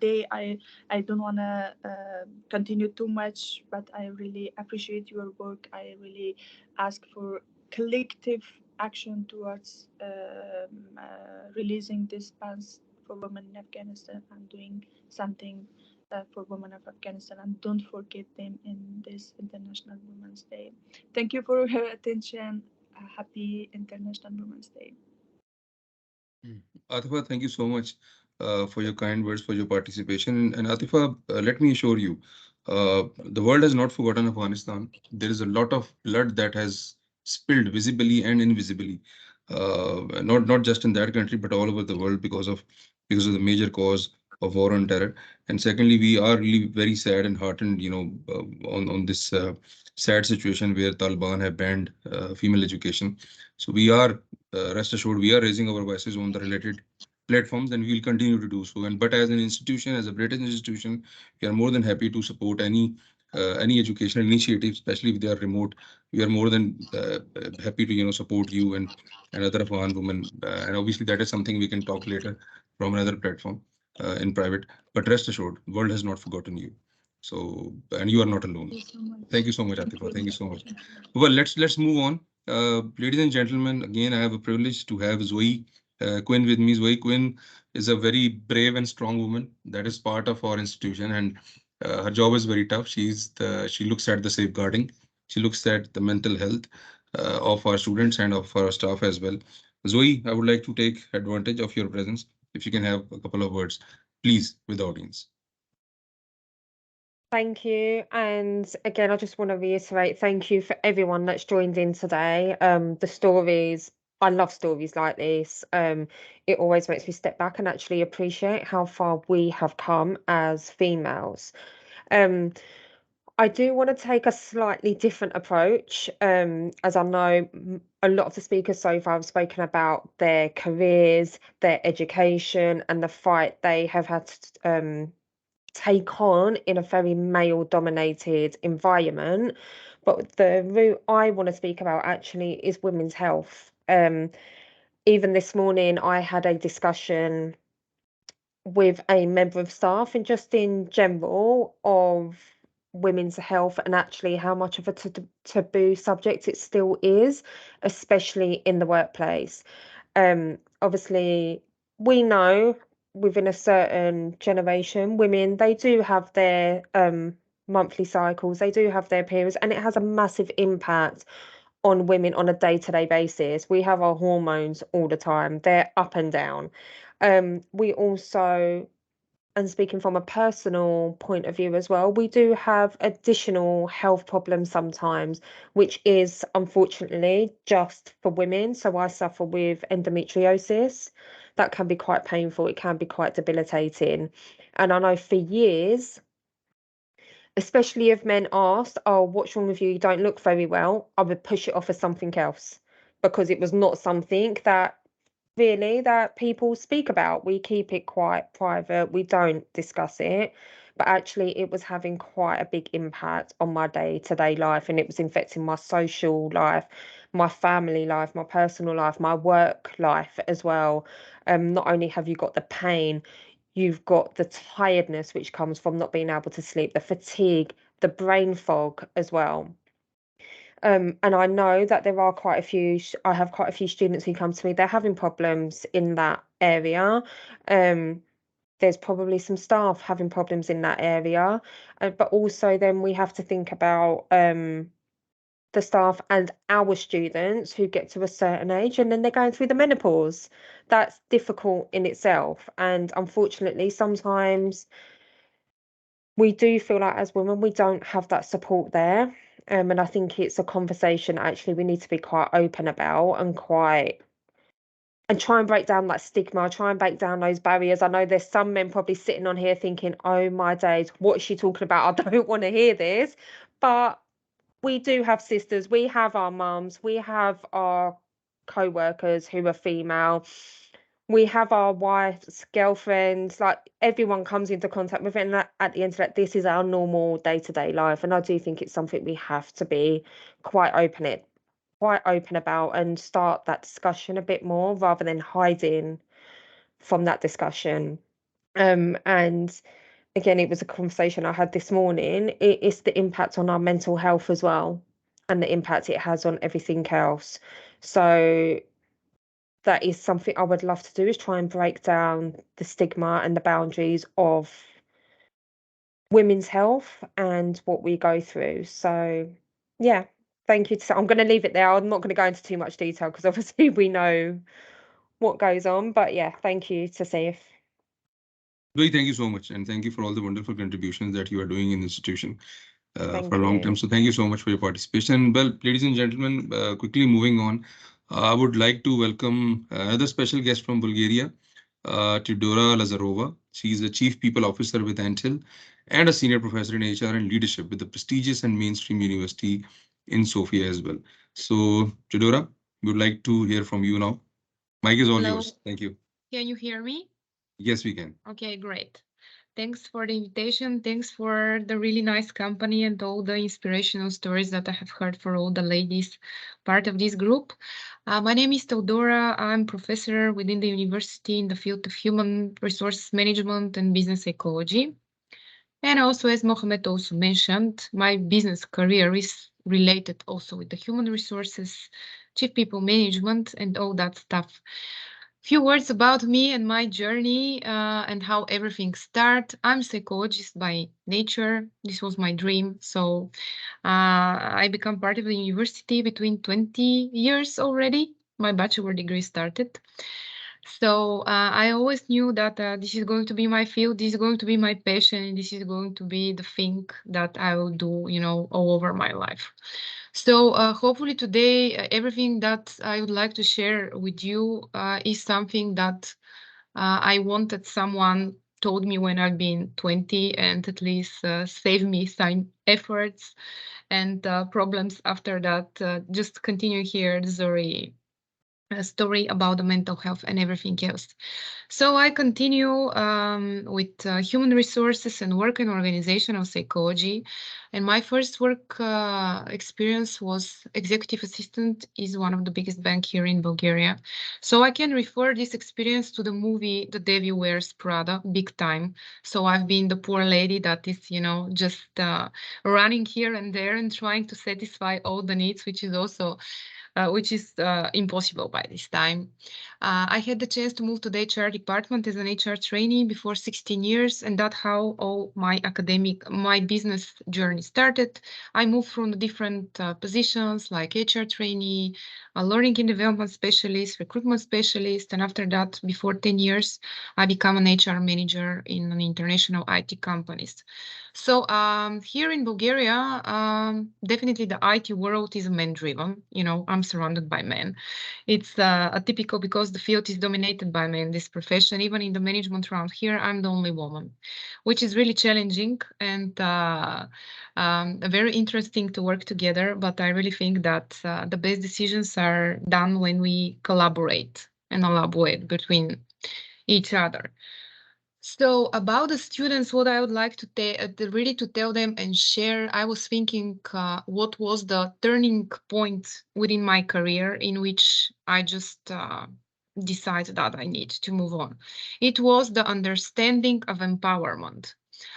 Speaker 9: day, I don't want to continue too much, but I really appreciate your work. I really ask for collective action towards releasing this bans for women in Afghanistan and doing something for women of Afghanistan, and don't forget them in this International Women's Day. Thank you for your attention. Happy International Women's Day.
Speaker 1: Atifa, thank you so much for your kind words, for your participation. And Atifa, let me assure you, the world has not forgotten Afghanistan. There is a lot of blood that has spilled visibly and invisibly, not just in that country, but all over the world because of the major cause of war on terror. And secondly, we are really very sad and heartened, on this sad situation where Taliban have banned female education. So we are rest assured, we are raising our voices on the related platforms, and we will continue to do so. And but as an institution, as a British institution, we are more than happy to support any educational initiative, especially if they are remote. We are more than happy to support you and other Afghan women. And obviously, that is something we can talk later from another platform in private. But rest assured, world has not forgotten you. So, and you are not alone. Thank you so much, Atifa. Thank you so much. Well, let's move on. Ladies and gentlemen, again, I have a privilege to have Zoe Quinn with me. Zoe Quinn is a very brave and strong woman that is part of our institution, and Her job is very tough. She looks at the safeguarding. She looks at the mental health of our students and of our staff as well. Zoe, I would like to take advantage of your presence. If you can have a couple of words, please, with the audience.
Speaker 10: Thank you. And again, I just want to reiterate, thank you for everyone that's joined in today. The stories, I love stories like this. It always makes me step back and actually appreciate how far we have come as females. I do want to take a slightly different approach, as I know a lot of the speakers so far have spoken about their careers, their education, and the fight they have had to take on in a very male-dominated environment. But the route I want to speak about actually is women's health. Even this morning, I had a discussion with a member of staff and just in general of women's health and actually how much of a taboo subject it still is, especially in the workplace. Obviously, we know within a certain generation, women, they do have their monthly cycles, they do have their periods, and it has a massive impact on women on a day-to-day basis. We have our hormones all the time, they're up and down. We also, and speaking from a personal point of view as well, we do have additional health problems sometimes, which is unfortunately just for women. So I suffer with endometriosis. That can be quite painful, it can be quite debilitating. And I know for years, especially if men asked, "Oh, what's wrong with you? You don't look very well," I would push it off as something else because it was not something that really that people speak about. We keep it quite private, we don't discuss it. But actually, it was having quite a big impact on my day-to-day life, and it was infecting my social life, my family life, my personal life, my work life as well. Not only have you got the pain, you've got the tiredness which comes from not being able to sleep, the fatigue, the brain fog as well. And I know that there are quite a few, I have quite a few students who come to me, they're having problems in that area. There's probably some staff having problems in that area. But also then we have to think about the staff and our students who get to a certain age and then they're going through the menopause. That's difficult in itself. And unfortunately, sometimes we do feel like as women, we don't have that support there. And I think it's a conversation actually we need to be quite open about and try and break down that stigma, try and break down those barriers. I know there's some men probably sitting on here thinking, oh my days, what is she talking about? I don't want to hear this. But we do have sisters, we have our mums, we have our co-workers who are female, we have our wives, girlfriends, like everyone comes into contact with it, and at the end of that, this is our normal day-to-day life. And I do think it's something we have to be quite open about and start that discussion a bit more rather than hiding from that discussion. And again, it was a conversation I had this morning. It's the impact on our mental health as well, and the impact it has on everything else. So that is something I would love to do, is try and break down the stigma and the boundaries of women's health and what we go through. So yeah, thank you. I'm going to leave it there. I'm not going to go into too much detail because obviously we know what goes on. But yeah, thank you to Saif.
Speaker 1: Zoe, thank you so much. And thank you for all the wonderful contributions that you are doing in the institution for a long time. So thank you so much for your participation. Well, ladies and gentlemen, quickly moving on, I would like to welcome another special guest from Bulgaria, Tudora Lazarova. She is a Chief People Officer with Antil and a Senior Professor in HR and Leadership with the prestigious and mainstream university in Sofia as well. So, Tudora, we would like to hear from you now. Mike is all
Speaker 11: Hello.
Speaker 1: yours. Thank you.
Speaker 11: Can you hear me?
Speaker 1: Yes, we can.
Speaker 11: Okay, great. Thanks for the invitation. Thanks for the really nice company and all the inspirational stories that I have heard for all the ladies part of this group. My name is Teodora. I'm professor within the university in the field of human resources management and business ecology. And also, as Mohamed also mentioned, my business career is related also with the human resources, chief people management, and all that stuff. Few words about me and my journey and how everything started. I'm a psychologist by nature. This was my dream. So I become part of the university between 20 years already. My bachelor degree started. So I always knew that this is going to be my field, this is going to be my passion, this is going to be the thing that I will do, you know, all over my life. So hopefully today, everything that I would like to share with you is something that I wanted someone told me when I've been 20 and at least save me some efforts and problems after that. Just continue here the story about the mental health and everything else. So I continue with human resources and work in organizational psychology. And my first work experience was executive assistant is one of the biggest bank here in Bulgaria. So I can refer this experience to the movie The Devil Wears Prada, big time. So I've been the poor lady that is, you know, just running here and there and trying to satisfy all the needs, which is impossible by this time. I had the chance to move to the HR department as an HR trainee before 16 years, and that's how all my business journey started. I moved from the different positions like HR trainee, a learning and development specialist, recruitment specialist, and after that, before 10 years, I became an HR manager in an international IT companies. So here in Bulgaria, definitely the IT world is man-driven. You know, I'm surrounded by men. It's atypical because the field is dominated by men, this profession. Even in the management round here, I'm the only woman, which is really challenging and very interesting to work together. But I really think that the best decisions are done when we collaborate and elaborate between each other. So about the students, what I would like to really to tell them and share, I was thinking what was the turning point within my career in which I just decided that I need to move on. It was the understanding of empowerment.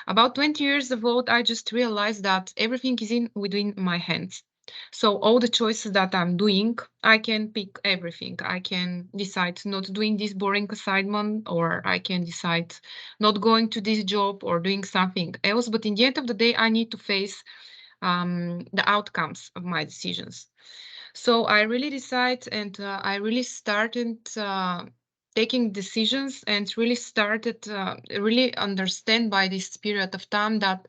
Speaker 11: About 20 years ago, I just realized that everything is within my hands. So all the choices that I'm doing, I can pick everything. I can decide not doing this boring assignment, or I can decide not going to this job or doing something else. But in the end of the day, I need to face the outcomes of my decisions. So I really decide and I really started taking decisions and really started really understand by this period of time that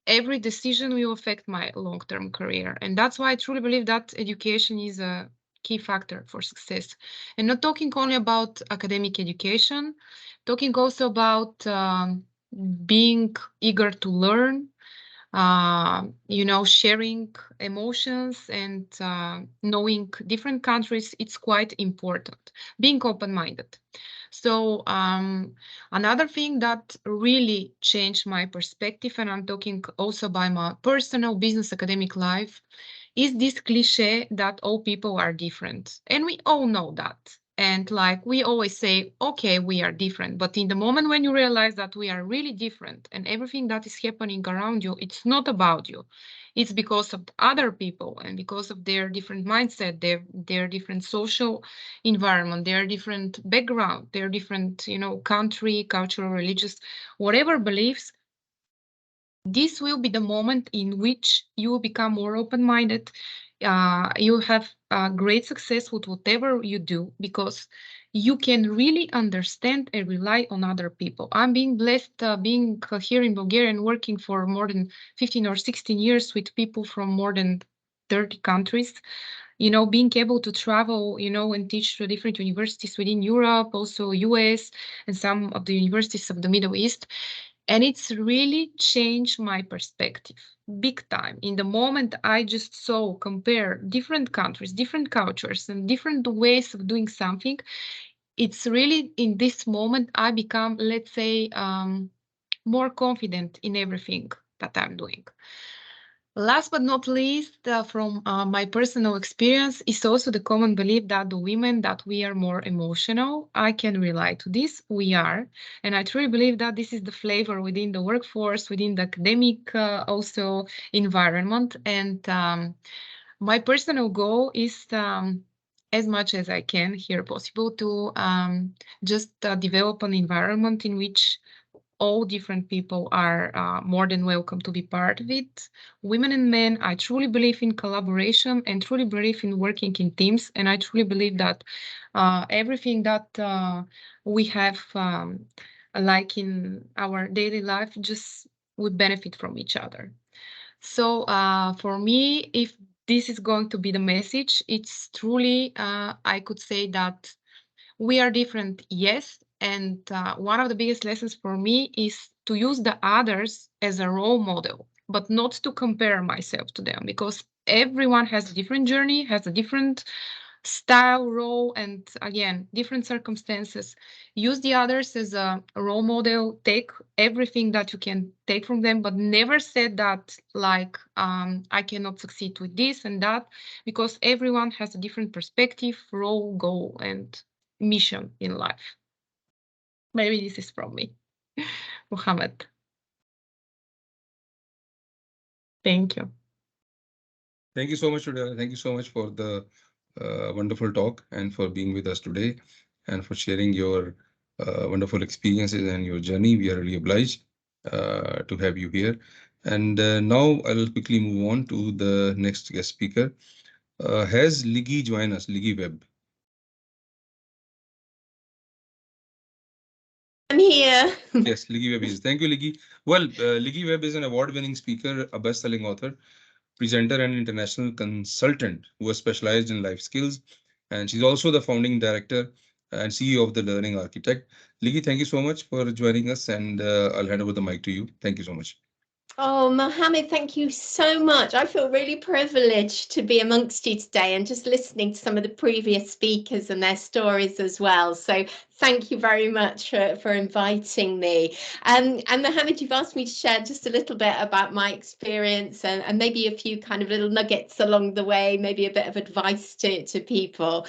Speaker 11: every decision will affect my long-term career. And that's why I truly believe that education is a key factor for success. And not talking only about academic education, talking also about being eager to learn, you know, sharing emotions and knowing different countries, it's quite important. Being open-minded. So another thing that really changed my perspective, and I'm talking also by my personal business academic life, is this cliche that all people are different. And we all know that. And like we always say, okay, we are different. But in the moment when you realize that we are really different and everything that is happening around you, it's not about you. It's because of other people and because of their different mindset, their different social environment, their different background, their different, you know, country, cultural, religious, whatever beliefs. This will be the moment in which you will become more open-minded. You have great success with whatever you do because you can really understand and rely on other people. I'm being blessed being here in Bulgaria and working for more than 15 or 16 years with people from more than 30 countries. You know, being able to travel, you know, and teach to different universities within Europe, also US, and some of the universities of the Middle East. And it's really changed my perspective big time. In the moment I just saw, compare different countries, different cultures, and different ways of doing something, it's really in this moment I become, let's say, more confident in everything that I'm doing. Last but not least, from my personal experience, is also the common belief that the women that we are more emotional. I can rely to this. We are, and I truly believe that this is the flavor within the workforce, within the academic also environment. And my personal goal is as much as I can here possible to just develop an environment in which all different people are more than welcome to be part of it. Women and men, I truly believe in collaboration and truly believe in working in teams. And I truly believe that everything that we have like in our daily life just would benefit from each other. So for me, if this is going to be the message, it's truly, I could say that we are different, yes. And one of the biggest lessons for me is to use the others as a role model, but not to compare myself to them, because everyone has a different journey, has a different style, role, and again, different circumstances. Use the others as a role model, take everything that you can take from them, but never say that like, I cannot succeed with this and that, because everyone has a different perspective, role, goal, and mission in life. Maybe this is from me. Mohammed. Thank you.
Speaker 1: Thank you so much, Rudra. Thank you so much for the wonderful talk and for being with us today and for sharing your wonderful experiences and your journey. We are really obliged to have you here. And now I'll quickly move on to the next guest speaker. Has Liggy joined us, Liggy Webb?
Speaker 12: I'm here.
Speaker 1: Yes, Liggy Webb is. Thank you, Liggy. Well, Liggy Webb is an award-winning speaker, a best-selling author, presenter, and international consultant who has specialized in life skills. And she's also the founding director and CEO of the Learning Architect. Liggy, thank you so much for joining us, and I'll hand over the mic to you. Thank you so much.
Speaker 12: Oh, Mohammed, thank you so much. I feel really privileged to be amongst you today and just listening to some of the previous speakers and their stories as well. So thank you very much for inviting me. And Mohammed, you've asked me to share just a little bit about my experience and maybe a few kind of little nuggets along the way, maybe a bit of advice to people.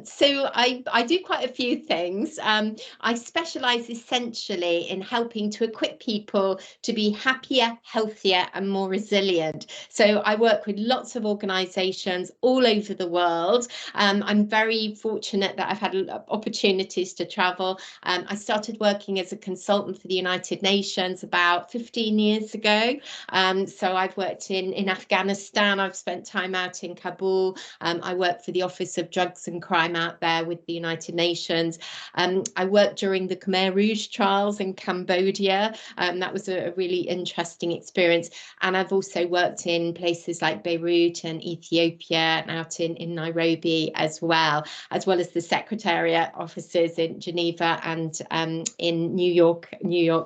Speaker 12: So I do quite a few things. I specialize essentially in helping to equip people to be happier, healthier and more resilient. So I work with lots of organisations all over the world. I'm very fortunate that I've had opportunities to travel. I started working as a consultant for the United Nations about 15 years ago. So I've worked in Afghanistan. I've spent time out in Kabul. I work for the Office of Drugs and Crime out there with the United Nations. I worked during the Khmer Rouge trials in Cambodia. That was a really interesting experience. And I've also worked in places like Beirut and Ethiopia and out in Nairobi as well as the Secretariat offices in Geneva and in New York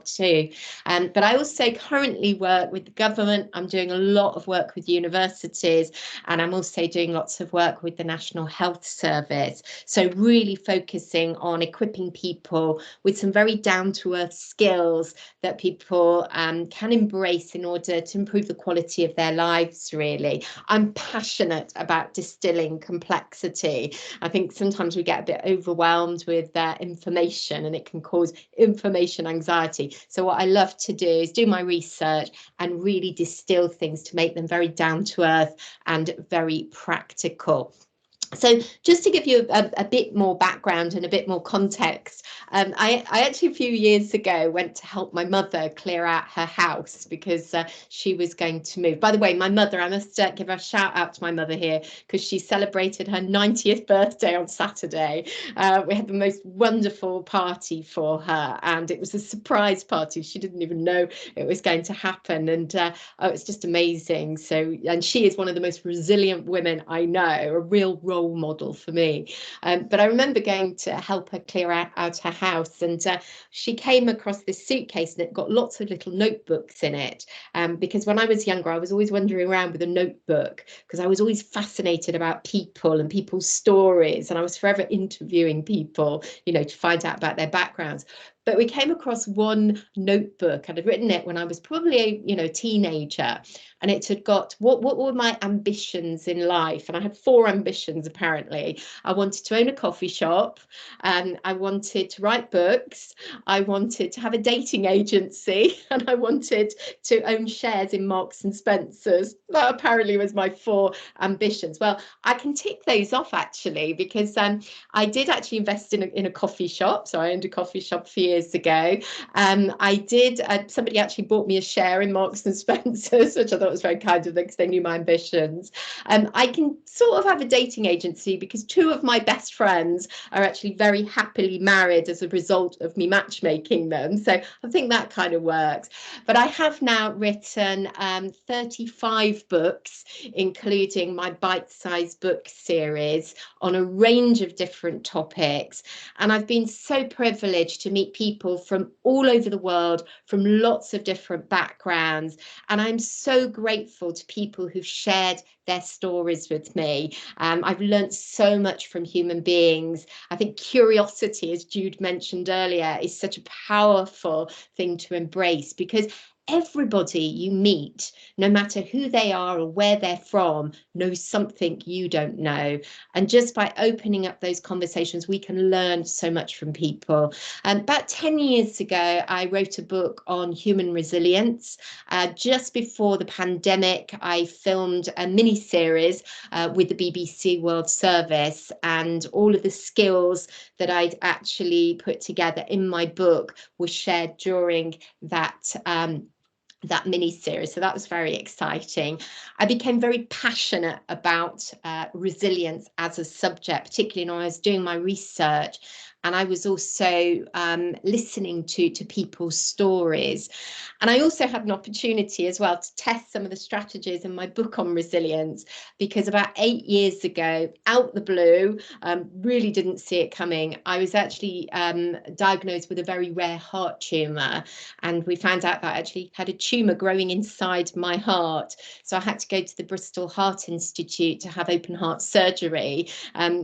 Speaker 12: too. But I also currently work with the government. I'm doing a lot of work with universities, and I'm also doing lots of work with the National Health Service. So really focusing on equipping people with some very down-to-earth skills that people can embrace in order to improve the quality of their lives, really. I'm passionate about distilling complexity. I think sometimes we get a bit overwhelmed with information, and it can cause information anxiety. So what I love to do is do my research and really distill things to make them very down to earth and very practical. So just to give you a bit more background and a bit more context, I actually a few years ago went to help my mother clear out her house because she was going to move. By the way, my mother, I must give a shout out to my mother here because she celebrated her 90th birthday on Saturday. We had the most wonderful party for her, and it was a surprise party. She didn't even know it was going to happen, and it's just amazing. So, and she is one of the most resilient women I know, a real role model for me. But I remember going to help her clear out her house, and she came across this suitcase and it got lots of little notebooks in it, because when I was younger I was always wandering around with a notebook because I was always fascinated about people and people's stories, and I was forever interviewing people, you know, to find out about their backgrounds. but we came across one notebook, and I'd written it when I was probably a teenager, and it had got what were my ambitions in life, and I had 4 ambitions apparently. I wanted to own a coffee shop, and I wanted to write books, I wanted to have a dating agency, and I wanted to own shares in Marks and Spencer's. That apparently was my 4 ambitions. Well, I can tick those off actually, because I did actually invest in a coffee shop. So I owned a coffee shop a few years ago. I did, somebody actually bought me a share in Marks and Spencer's, which I thought was very kind of them because they knew my ambitions. I can sort of have a dating agency because 2 of my best friends are actually very happily married as a result of me matchmaking them. So I think that kind of works. But I have now written 35 books, including my bite-sized book series on a range of different topics. And I've been so privileged to meet people from all over the world, from lots of different backgrounds. And I'm so grateful to people who've shared their stories with me. I've learned so much from human beings. I think curiosity, as Jude mentioned earlier, is such a powerful thing to embrace, because everybody you meet, no matter who they are or where they're from, knows something you don't know. And just by opening up those conversations, we can learn so much from people. About 10 years ago, I wrote a book on human resilience. Just before the pandemic, I filmed a mini-series with the BBC World Service, and all of the skills that I'd actually put together in my book were shared during that mini-series. So that was very exciting. I became very passionate about resilience as a subject, particularly when I was doing my research. And I was also listening to people's stories. And I also had an opportunity as well to test some of the strategies in my book on resilience, because about 8 years ago, out the blue, really didn't see it coming, I was actually diagnosed with a very rare heart tumour. And we found out that I actually had a tumour growing inside my heart. So I had to go to the Bristol Heart Institute to have open heart surgery.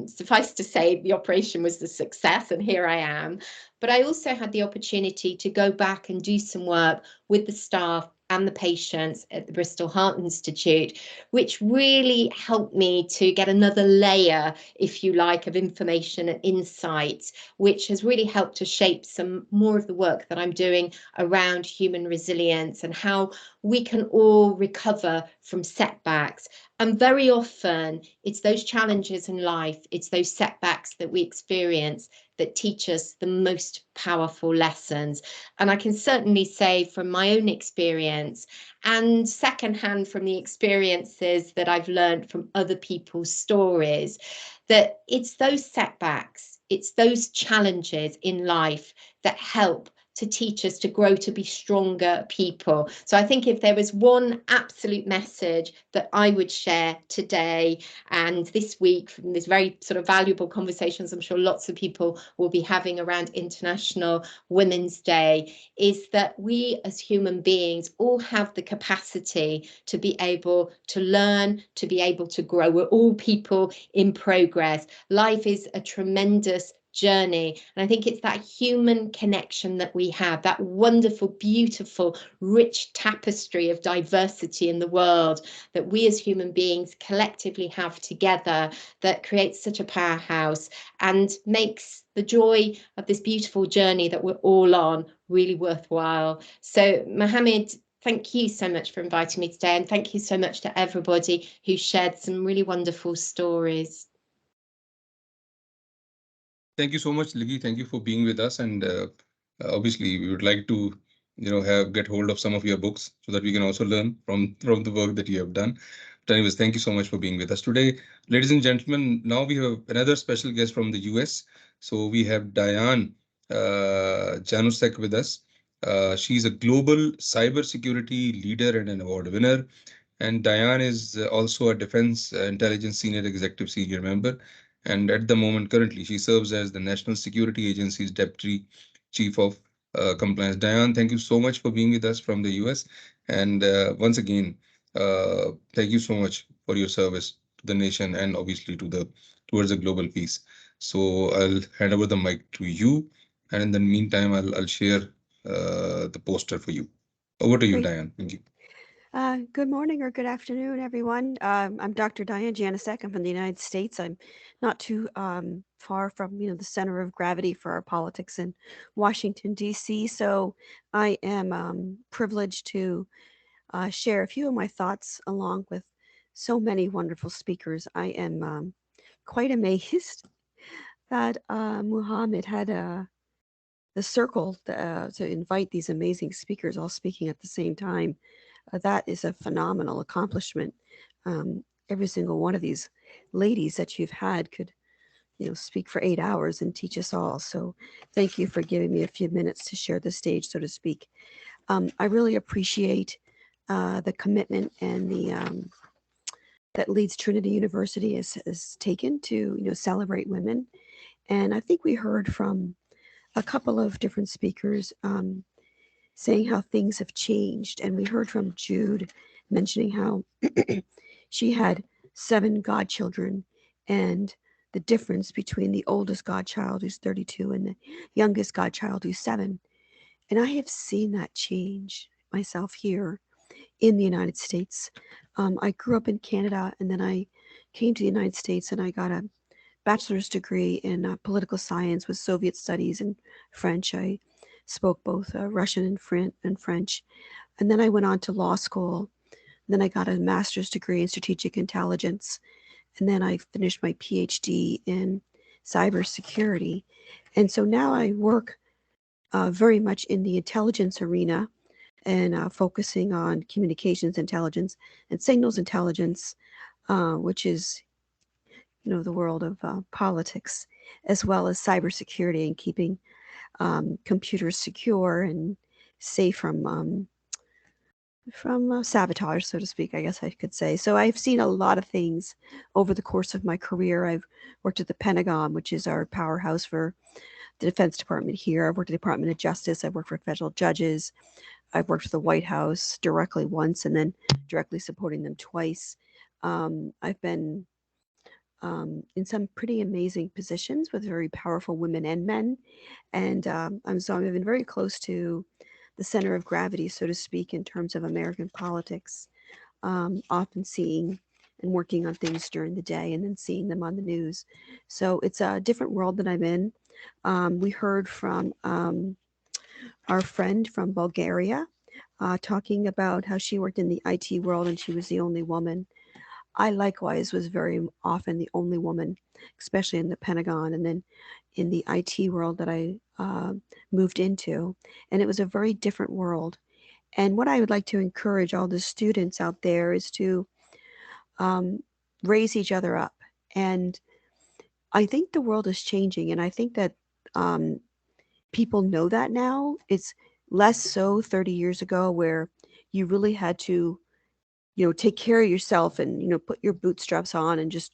Speaker 12: Suffice to say, the operation was a success, and here I am. But I also had the opportunity to go back and do some work with the staff and the patients at the Bristol Heart Institute, which really helped me to get another layer, if you like, of information and insights, which has really helped to shape some more of the work that I'm doing around human resilience and how we can all recover from setbacks. And very often it's those challenges in life, it's those setbacks that we experience that teach us the most powerful lessons. And I can certainly say from my own experience, and secondhand from the experiences that I've learned from other people's stories, that it's those setbacks, it's those challenges in life that help to teach us to grow to be stronger people. So I think if there was one absolute message that I would share today and this week from these very sort of valuable conversations I'm sure lots of people will be having around International Women's Day, is that we as human beings all have the capacity to be able to learn, to be able to grow. We're all people in progress. Life is a tremendous journey, and I think it's that human connection that we have, that wonderful, beautiful, rich tapestry of diversity in the world that we as human beings collectively have together, that creates such a powerhouse and makes the joy of this beautiful journey that we're all on really worthwhile. So Mohammed, thank you so much for inviting me today, and thank you so much to everybody who shared some really wonderful stories.
Speaker 1: Thank you so much, Liggy. Thank you for being with us. And obviously, we would like to, get hold of some of your books so that we can also learn from the work that you have done. But anyways, thank you so much for being with us today, ladies and gentlemen. Now we have another special guest from the US. So we have Diane Janusek with us. She's a global cybersecurity leader and an award winner. And Diane is also a Defense Intelligence Senior Executive Senior Member. And at the moment, currently, she serves as the National Security Agency's Deputy Chief of Compliance. Diane, thank you so much for being with us from the US. And once again, thank you so much for your service to the nation and obviously towards the global peace. So I'll hand over the mic to you And in the meantime, I'll share the poster for you. Over to you,
Speaker 13: Great.
Speaker 1: Diane. Thank you.
Speaker 13: Good morning or good afternoon, everyone. I'm Dr. Diane Janisek. I'm from the United States. I'm not too far from, the center of gravity for our politics in Washington, D.C. So I am privileged to share a few of my thoughts along with so many wonderful speakers. I am quite amazed that Muhammad had the circle to invite these amazing speakers all speaking at the same time. That is a phenomenal accomplishment. Every single one of these ladies that you've had could, speak for 8 hours and teach us all. So thank you for giving me a few minutes to share the stage, so to speak. I really appreciate the commitment and the that Leeds Trinity University has taken to, celebrate women. And I think we heard from a couple of different speakers saying how things have changed. And we heard from Jude mentioning how she had 7 godchildren and the difference between the oldest godchild, who's 32, and the youngest godchild, who's 7. And I have seen that change myself here in the United States. I grew up in Canada, and then I came to the United States and I got a bachelor's degree in political science with Soviet studies and French. I spoke both Russian and French. And then I went on to law school. Then I got a master's degree in strategic intelligence. And then I finished my PhD in cybersecurity. And so now I work very much in the intelligence arena and focusing on communications intelligence and signals intelligence, which is, the world of politics, as well as cybersecurity and keeping computers secure and safe from sabotage, so to speak, I guess I could say. So I've seen a lot of things over the course of my career. I've worked at the Pentagon, which is our powerhouse for the Defense Department here. I've worked at the Department of Justice. I've worked for federal judges. I've worked for the White House directly once and then directly supporting them twice. I've been in some pretty amazing positions with very powerful women and men. And I've been very close to the center of gravity, so to speak, in terms of American politics, often seeing and working on things during the day and then seeing them on the news. So it's a different world that I'm in. We heard from our friend from Bulgaria talking about how she worked in the IT world and she was the only woman. I likewise was very often the only woman, especially in the Pentagon and then in the IT world that I moved into. And it was a very different world. And what I would like to encourage all the students out there is to raise each other up. And I think the world is changing. And I think that people know that now. It's less so 30 years ago where you really had to take care of yourself and, put your bootstraps on and just,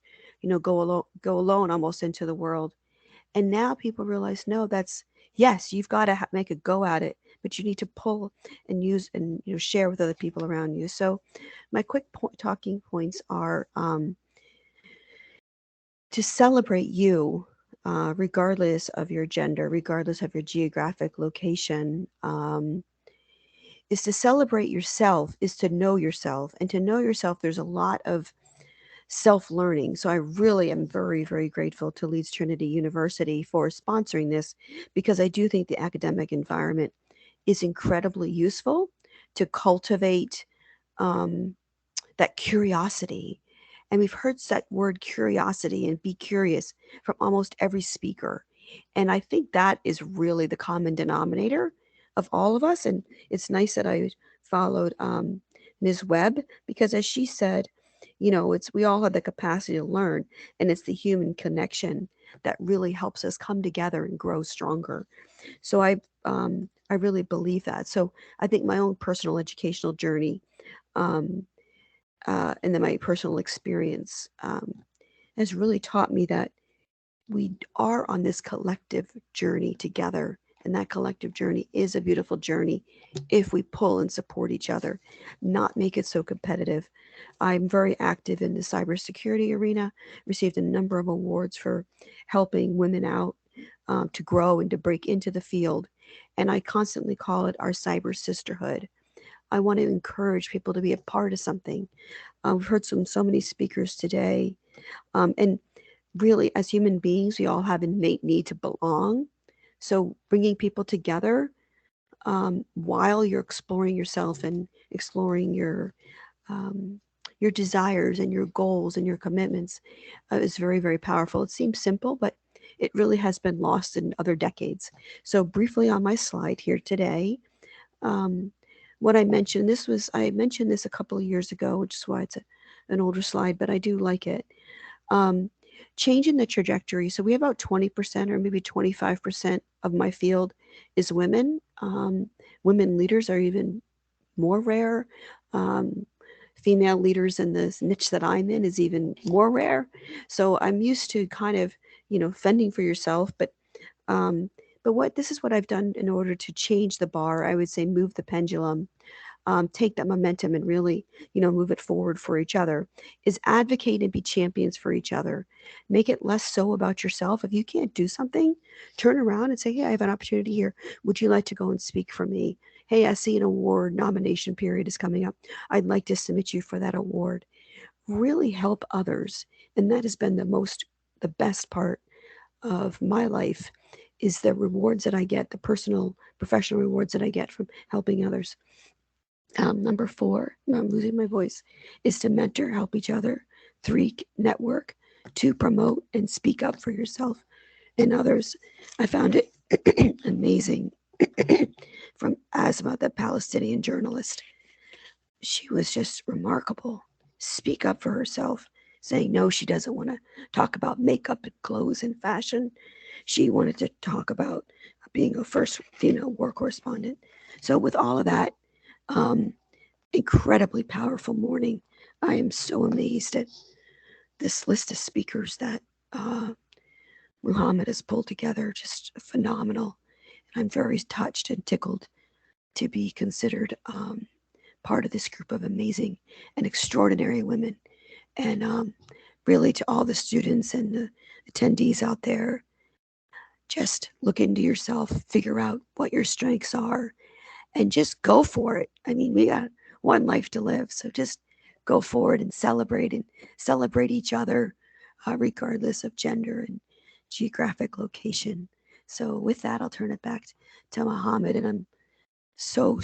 Speaker 13: go alone almost into the world. And now people realize, no, yes, you've got to make a go at it, but you need to pull and use and, share with other people around you. So my quick talking points are to celebrate you, regardless of your gender, regardless of your geographic location, is to celebrate yourself, is to know yourself. And to know yourself, there's a lot of self-learning. So I really am very, very grateful to Leeds Trinity University for sponsoring this, because I do think the academic environment is incredibly useful to cultivate that curiosity. And we've heard that word curiosity and be curious from almost every speaker. And I think that is really the common denominator of all of us. And it's nice that I followed Ms. Webb, because as she said, we all have the capacity to learn, and it's the human connection that really helps us come together and grow stronger. So I really believe that. So I think my own personal educational journey, and then my personal experience has really taught me that we are on this collective journey together. And that collective journey is a beautiful journey if we pull and support each other, not make it so competitive. I'm very active in the cybersecurity arena, received a number of awards for helping women out to grow and to break into the field. And I constantly call it our cyber sisterhood. I want to encourage people to be a part of something. We've heard so many speakers today. And really, as human beings, we all have innate need to belong. So bringing people together while you're exploring yourself and exploring your desires and your goals and your commitments is very, very powerful. It seems simple, but it really has been lost in other decades. So briefly on my slide here today, what I mentioned, I mentioned this a couple of years ago, which is why it's an older slide, but I do like it. Changing the trajectory. So we have about 20% or maybe 25% of my field is women. Women leaders are even more rare. Female leaders in this niche that I'm in is even more rare. So I'm used to kind of, fending for yourself, but this is what I've done in order to change the bar. I would say move the pendulum, take that momentum and really, move it forward for each other, is advocate and be champions for each other. Make it less so about yourself. If you can't do something, turn around and say, hey, I have an opportunity here. Would you like to go and speak for me? Hey, I see an award nomination period is coming up. I'd like to submit you for that award. Really help others. And that has been the best part of my life is the rewards that I get, the personal, professional rewards that I get from helping others. Number 4, I'm losing my voice, is to mentor, help each other. 3, network. 2, promote and speak up for yourself and others. I found it amazing from Asma, the Palestinian journalist. She was just remarkable. Speak up for herself, saying no, she doesn't want to talk about makeup and clothes and fashion. She wanted to talk about being a first female war correspondent. So with all of that, incredibly powerful morning. I am so amazed at this list of speakers that Muhammad has pulled together, just phenomenal. And I'm very touched and tickled to be considered part of this group of amazing and extraordinary women. And really to all the students and the attendees out there, just look into yourself, figure out what your strengths are, and just go for it. I mean, we got one life to live, so just go forward and celebrate each other, regardless of gender and geographic location. So with that, I'll turn it back to Muhammad, and I'm so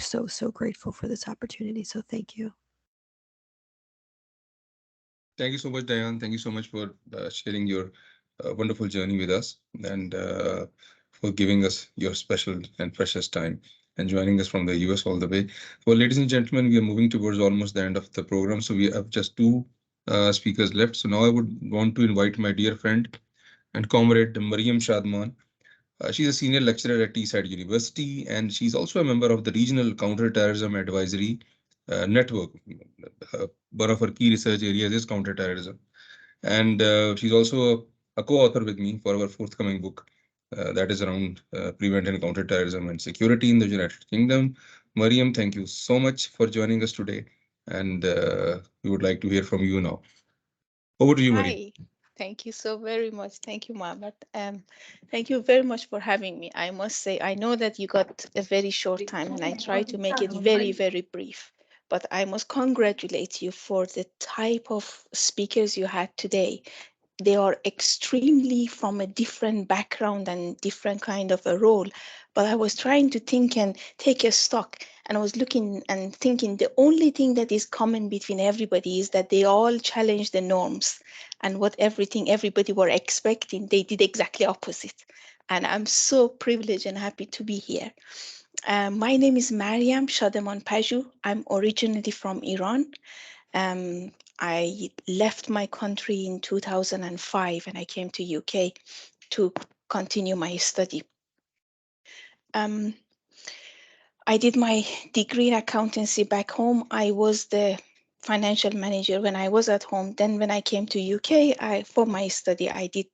Speaker 13: grateful for this opportunity. So thank you.
Speaker 1: Thank you so much, Diane. Thank you so much for sharing your wonderful journey with us and for giving us your special and precious time and joining us from the US all the way. Well, ladies and gentlemen, we are moving towards almost the end of the program. So we have just 2 speakers left. So now I would want to invite my dear friend and comrade, Mariam Shadman. She's a senior lecturer at Teesside University, and she's also a member of the Regional Counterterrorism Advisory Network. One of her key research areas is counterterrorism. And she's also a co-author with me for our forthcoming book that is around prevent and counterterrorism and security in the United Kingdom. Mariam, thank you so much for joining us today. And we would like to hear from you now. Over to you, Mariam.
Speaker 14: Hi, thank you so very much. Thank you, Mohammed. Thank you very much for having me. I must say, I know that you got a very short time and I try to make it very, very brief. But I must congratulate you for the type of speakers you had today. They are extremely from a different background and different kind of a role. But I was trying to think and take a stock, and I was looking and thinking the only thing that is common between everybody is that they all challenge the norms, and what everybody were expecting, they did exactly opposite. And I'm so privileged and happy to be here. My name is Mariam Shademan Paju. I'm originally from Iran. I left my country in 2005 and I came to UK to continue my study. I did my degree in accountancy back home. I was the financial manager when I was at home. Then when I came to UK, for my study, I did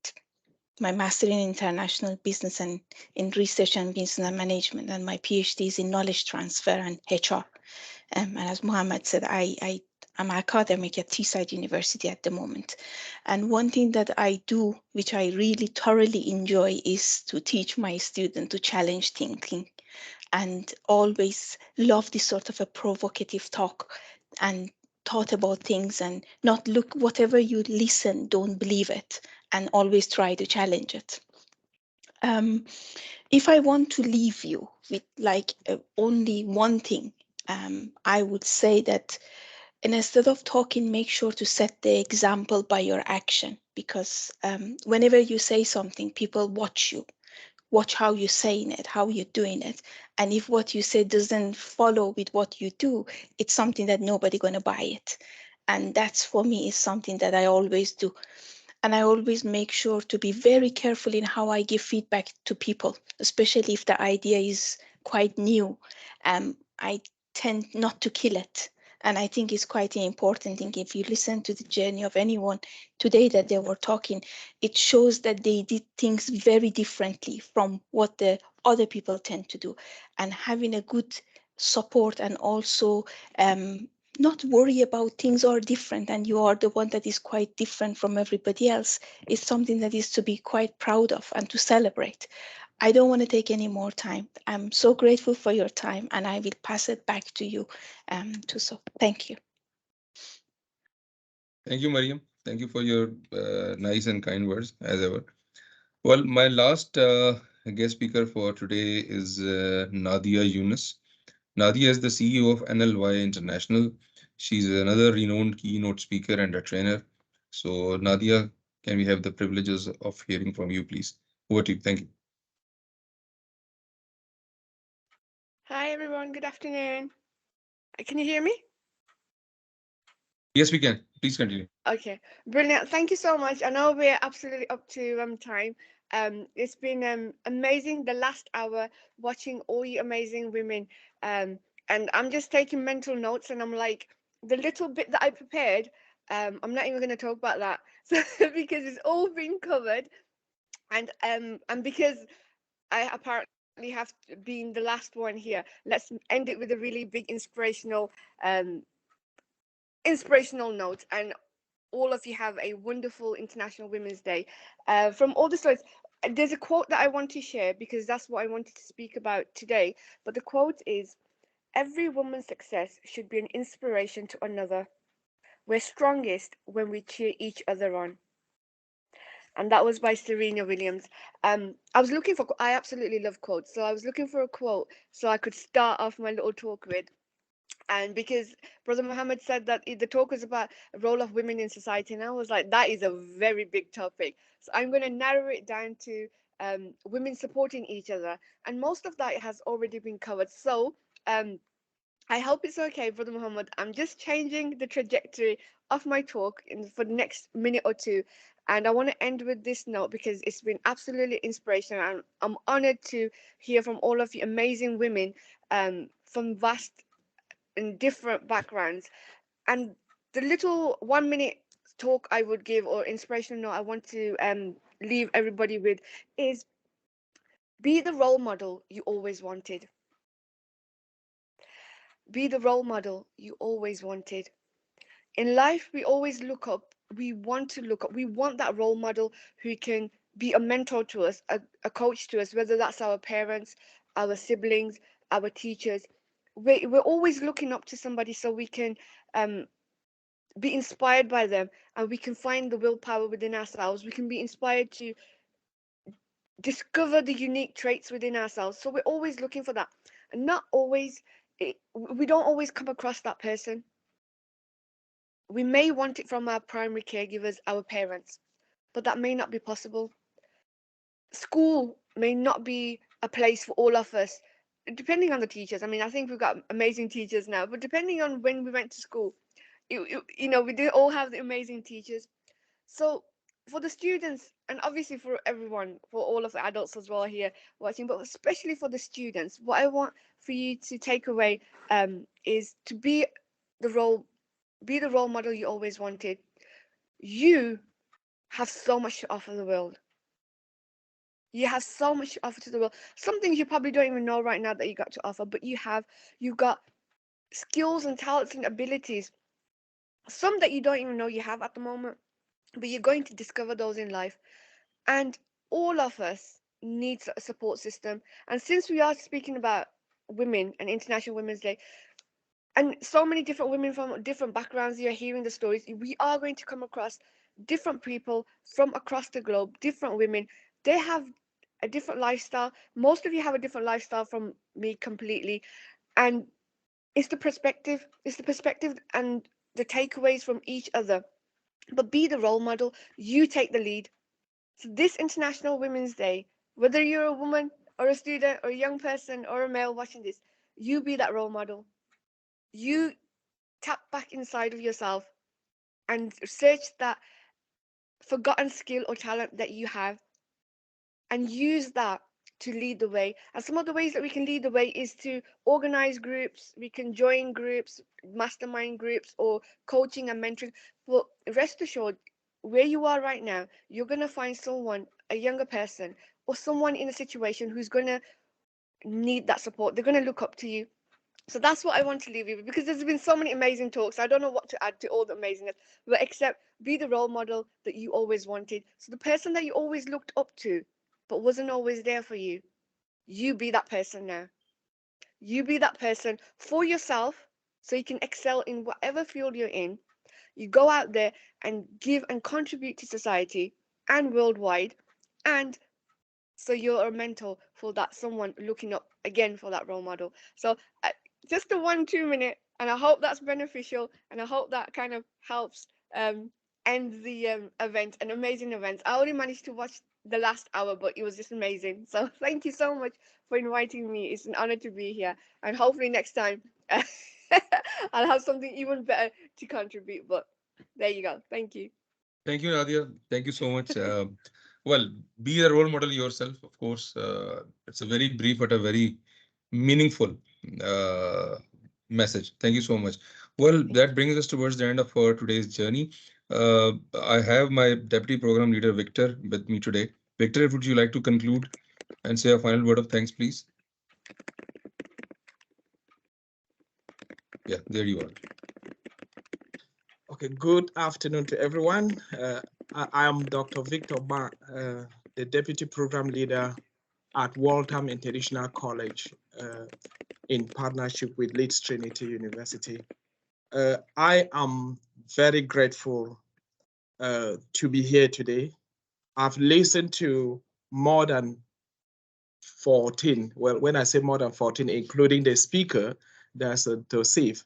Speaker 14: my master in international business and in research and business management, and my PhD is in knowledge transfer and HR. And as Mohammed said, I I'm academic at Teesside University at the moment. And one thing that I do, which I really thoroughly enjoy, is to teach my students to challenge thinking, and always love this sort of a provocative talk and thought about things, and not look whatever you listen, don't believe it, and always try to challenge it. If I want to leave you with like only one thing, I would say that, and instead of talking, make sure to set the example by your action, because whenever you say something, people watch you, watch how you're saying it, how you're doing it. And if what you say doesn't follow with what you do, it's something that nobody gonna buy it. And that's, for me, is something that I always do. And I always make sure to be very careful in how I give feedback to people, especially if the idea is quite new. I tend not to kill it. And I think it's quite an important thing. If you listen to the journey of anyone today that they were talking, it shows that they did things very differently from what the other people tend to do. And having a good support, and also not worry about things are different and you are the one that is quite different from everybody else, is something that is to be quite proud of and to celebrate. I don't want to take any more time. I'm so grateful for your time, and I will pass it back to you, Tuso. Thank you.
Speaker 1: Thank you, Mariam. Thank you for your nice and kind words, as ever. Well, my last guest speaker for today is Nadia Yunus. Nadia is the CEO of NLY International. She's another renowned keynote speaker and a trainer. So, Nadia, can we have the privileges of hearing from you, please? Over to you. Thank you.
Speaker 15: Hi everyone, good afternoon. Can you hear me?
Speaker 1: Yes, we can. Please continue.
Speaker 15: Okay, brilliant. Thank you so much. I know we're absolutely up to time. It's been amazing the last hour watching all you amazing women. And I'm just taking mental notes, and I'm like, the little bit that I prepared, I'm not even going to talk about that. So because it's all been covered, and because I apparently have been the last one here, let's end it with a really big inspirational note. And all of you have a wonderful International Women's Day. From all the stories, there's a quote that I want to share because that's what I wanted to speak about today. But the quote is, "Every woman's success should be an inspiration to another. We're strongest when we cheer each other on." And that was by Serena Williams. I was looking for, I absolutely love quotes. So I was looking for a quote so I could start off my little talk with. And because Brother Muhammad said that the talk was about the role of women in society, and I was like, that is a very big topic. So I'm going to narrow it down to women supporting each other, and most of that has already been covered. So I hope it's okay, Brother Muhammad. I'm just changing the trajectory of my talk for the next minute or two. And I want to end with this note because it's been absolutely inspirational. And I'm honored to hear from all of you amazing women from vast and different backgrounds. And the little 1 minute talk I would give, or inspirational note I want to leave everybody with, is be the role model you always wanted. Be the role model you always wanted. In life, we always look up. We want to look up. We want that role model who can be a mentor to us, a coach to us, whether that's our parents, our siblings, our teachers. We're always looking up to somebody so we can be inspired by them, and we can find the willpower within ourselves. We can be inspired to discover the unique traits within ourselves. So we're always looking for that. And not always, we don't always come across that person. We may want it from our primary caregivers, our parents, but that may not be possible. School may not be a place for all of us, depending on the teachers. I mean, I think we've got amazing teachers now, but depending on when we went to school, we did all have the amazing teachers. So for the students, and obviously for everyone, for all of the adults as well here watching, but especially for the students, what I want for you to take away is to be the role model you always wanted. You have so much to offer the world. You have so much to offer to the world. Some things you probably don't even know right now that you got to offer, but you've got skills and talents and abilities some that you don't even know you have at the moment, but you're going to discover those in life. And all of us needs a support system. And since we are speaking about women and International Women's Day, and so many different women from different backgrounds, you're hearing the stories, we are going to come across different people from across the globe, different women. They have a different lifestyle. Most of you have a different lifestyle from me completely. And it's the perspective and the takeaways from each other. But be the role model, you take the lead. So this International Women's Day, whether you're a woman or a student or a young person or a male watching this, you be that role model. You tap back inside of yourself and search that forgotten skill or talent that you have and use that to lead the way. And some of the ways that we can lead the way is to organize groups, we can join groups, mastermind groups, or coaching and mentoring. But rest assured, where you are right now, you're going to find someone, a younger person, or someone in a situation who's going to need that support. They're going to look up to you. So that's what I want to leave you with, because there's been so many amazing talks. I don't know what to add to all the amazingness, but except be the role model that you always wanted. So the person that you always looked up to, but wasn't always there for you, you be that person now. You be that person for yourself so you can excel in whatever field you're in. You go out there and give and contribute to society and worldwide. And so you're a mentor for that someone looking up again for that role model. So just a 1-2 minute, and I hope that's beneficial, and I hope that kind of helps end the event, an amazing event. I only managed to watch the last hour, but it was just amazing. So thank you so much for inviting me. It's an honor to be here, and hopefully next time I'll have something even better to contribute. But there you go. Thank you.
Speaker 1: Thank you, Nadia. Thank you so much. Well, be a role model yourself, of course. It's a very brief but a very meaningful uh, message. Thank you so much. Well, that brings us towards the end of our today's journey. I have my Deputy Program Leader, Victor, with me today. Victor, would you like to conclude and say a final word of thanks, please? Yeah, there you are.
Speaker 16: Okay, good afternoon to everyone. I am Dr. Victor Ba, the Deputy Program Leader at Waltham International College in partnership with Leeds Trinity University. I am very grateful to be here today. I've listened to more than 14, well, when I say more than 14, including the speaker, that's Tosif,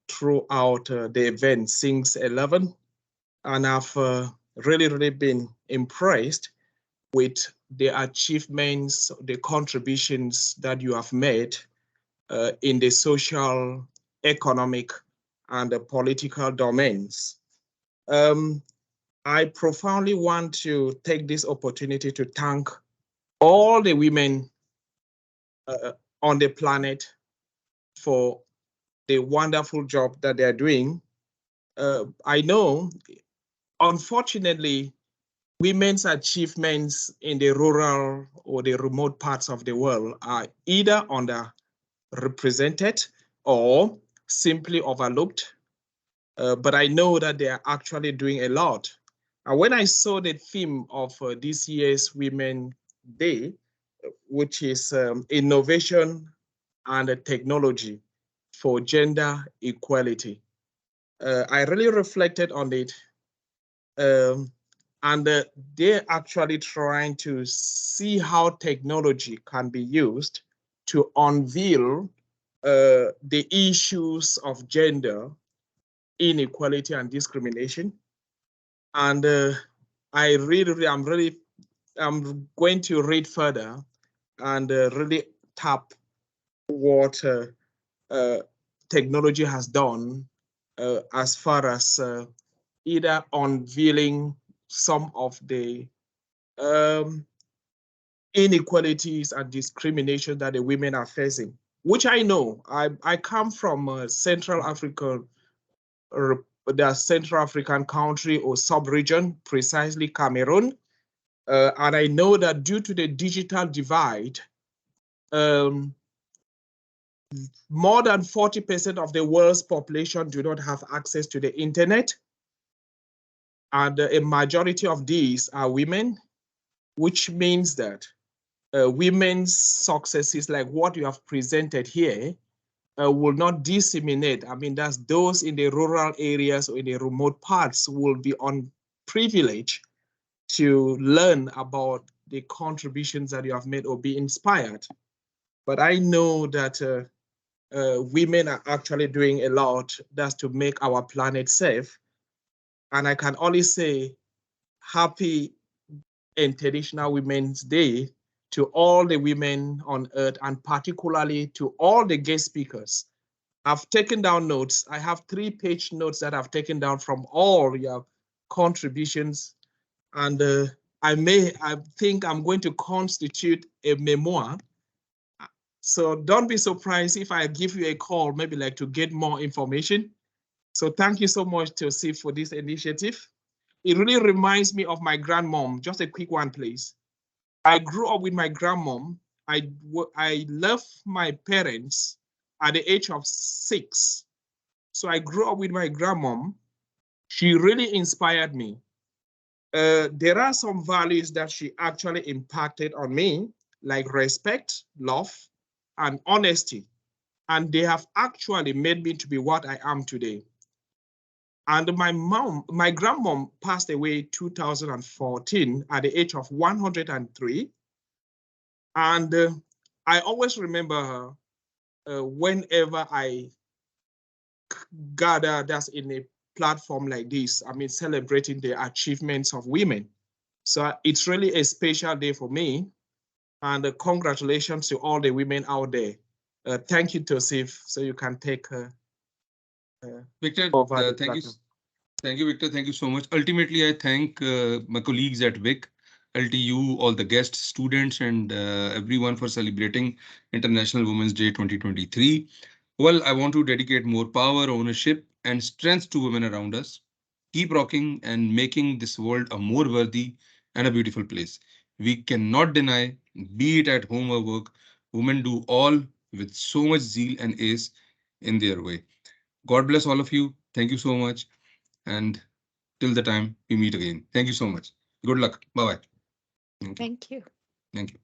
Speaker 16: throughout the event since 11. And I've really been impressed with the achievements, the contributions that you have made in the social, economic, and the political domains. I profoundly want to take this opportunity to thank all the women on the planet for the wonderful job that they're doing. I know, unfortunately, women's achievements in the rural or the remote parts of the world are either underrepresented or simply overlooked. But I know that they are actually doing a lot. And when I saw the theme of this year's Women's Day, which is innovation and technology for gender equality, I really reflected on it. And they're actually trying to see how technology can be used to unveil the issues of gender inequality and discrimination. And I'm going to read further and really tap what technology has done as far as either unveiling some of the inequalities and discrimination that the women are facing, which I know. I come from Central Africa, the Central African country or sub-region, precisely Cameroon. And I know that due to the digital divide, more than 40% of the world's population do not have access to the internet. And a majority of these are women, which means that women's successes like what you have presented here will not disseminate. I mean, that's those in the rural areas or in the remote parts will be unprivileged to learn about the contributions that you have made or be inspired. But I know that women are actually doing a lot that's to make our planet safe. And I can only say happy International Women's Day to all the women on earth, and particularly to all the guest speakers. I've taken down notes. I have 3-page notes that I've taken down from all your contributions. And I think I'm going to constitute a memoir. So don't be surprised if I give you a call, maybe like to get more information. So thank you so much, Tosif, for this initiative. It really reminds me of my grandmom. Just a quick one, please. I grew up with my grandmom. I left my parents at the age of 6. So I grew up with my grandmom. She really inspired me. There are some values that she actually impacted on me, like respect, love, and honesty. And they have actually made me to be what I am today. And my grandmom passed away 2014 at the age of 103. And I always remember her whenever I gather that's in a platform like this, I mean, celebrating the achievements of women. So it's really a special day for me. And congratulations to all the women out there. Thank you, Tosif. So you can take
Speaker 1: Victor,
Speaker 16: over
Speaker 1: thank you. Thank you, Victor. Thank you so much. Ultimately, I thank my colleagues at WIC, LTU, all the guests, students, and everyone for celebrating International Women's Day 2023. Well, I want to dedicate more power, ownership, and strength to women around us. Keep rocking and making this world a more worthy and a beautiful place. We cannot deny, be it at home or work, women do all with so much zeal and ace in their way. God bless all of you. Thank you so much. And till the time we meet again. Thank you so much. Good luck. Bye-bye. Thank you.
Speaker 12: Thank you.
Speaker 1: Thank you.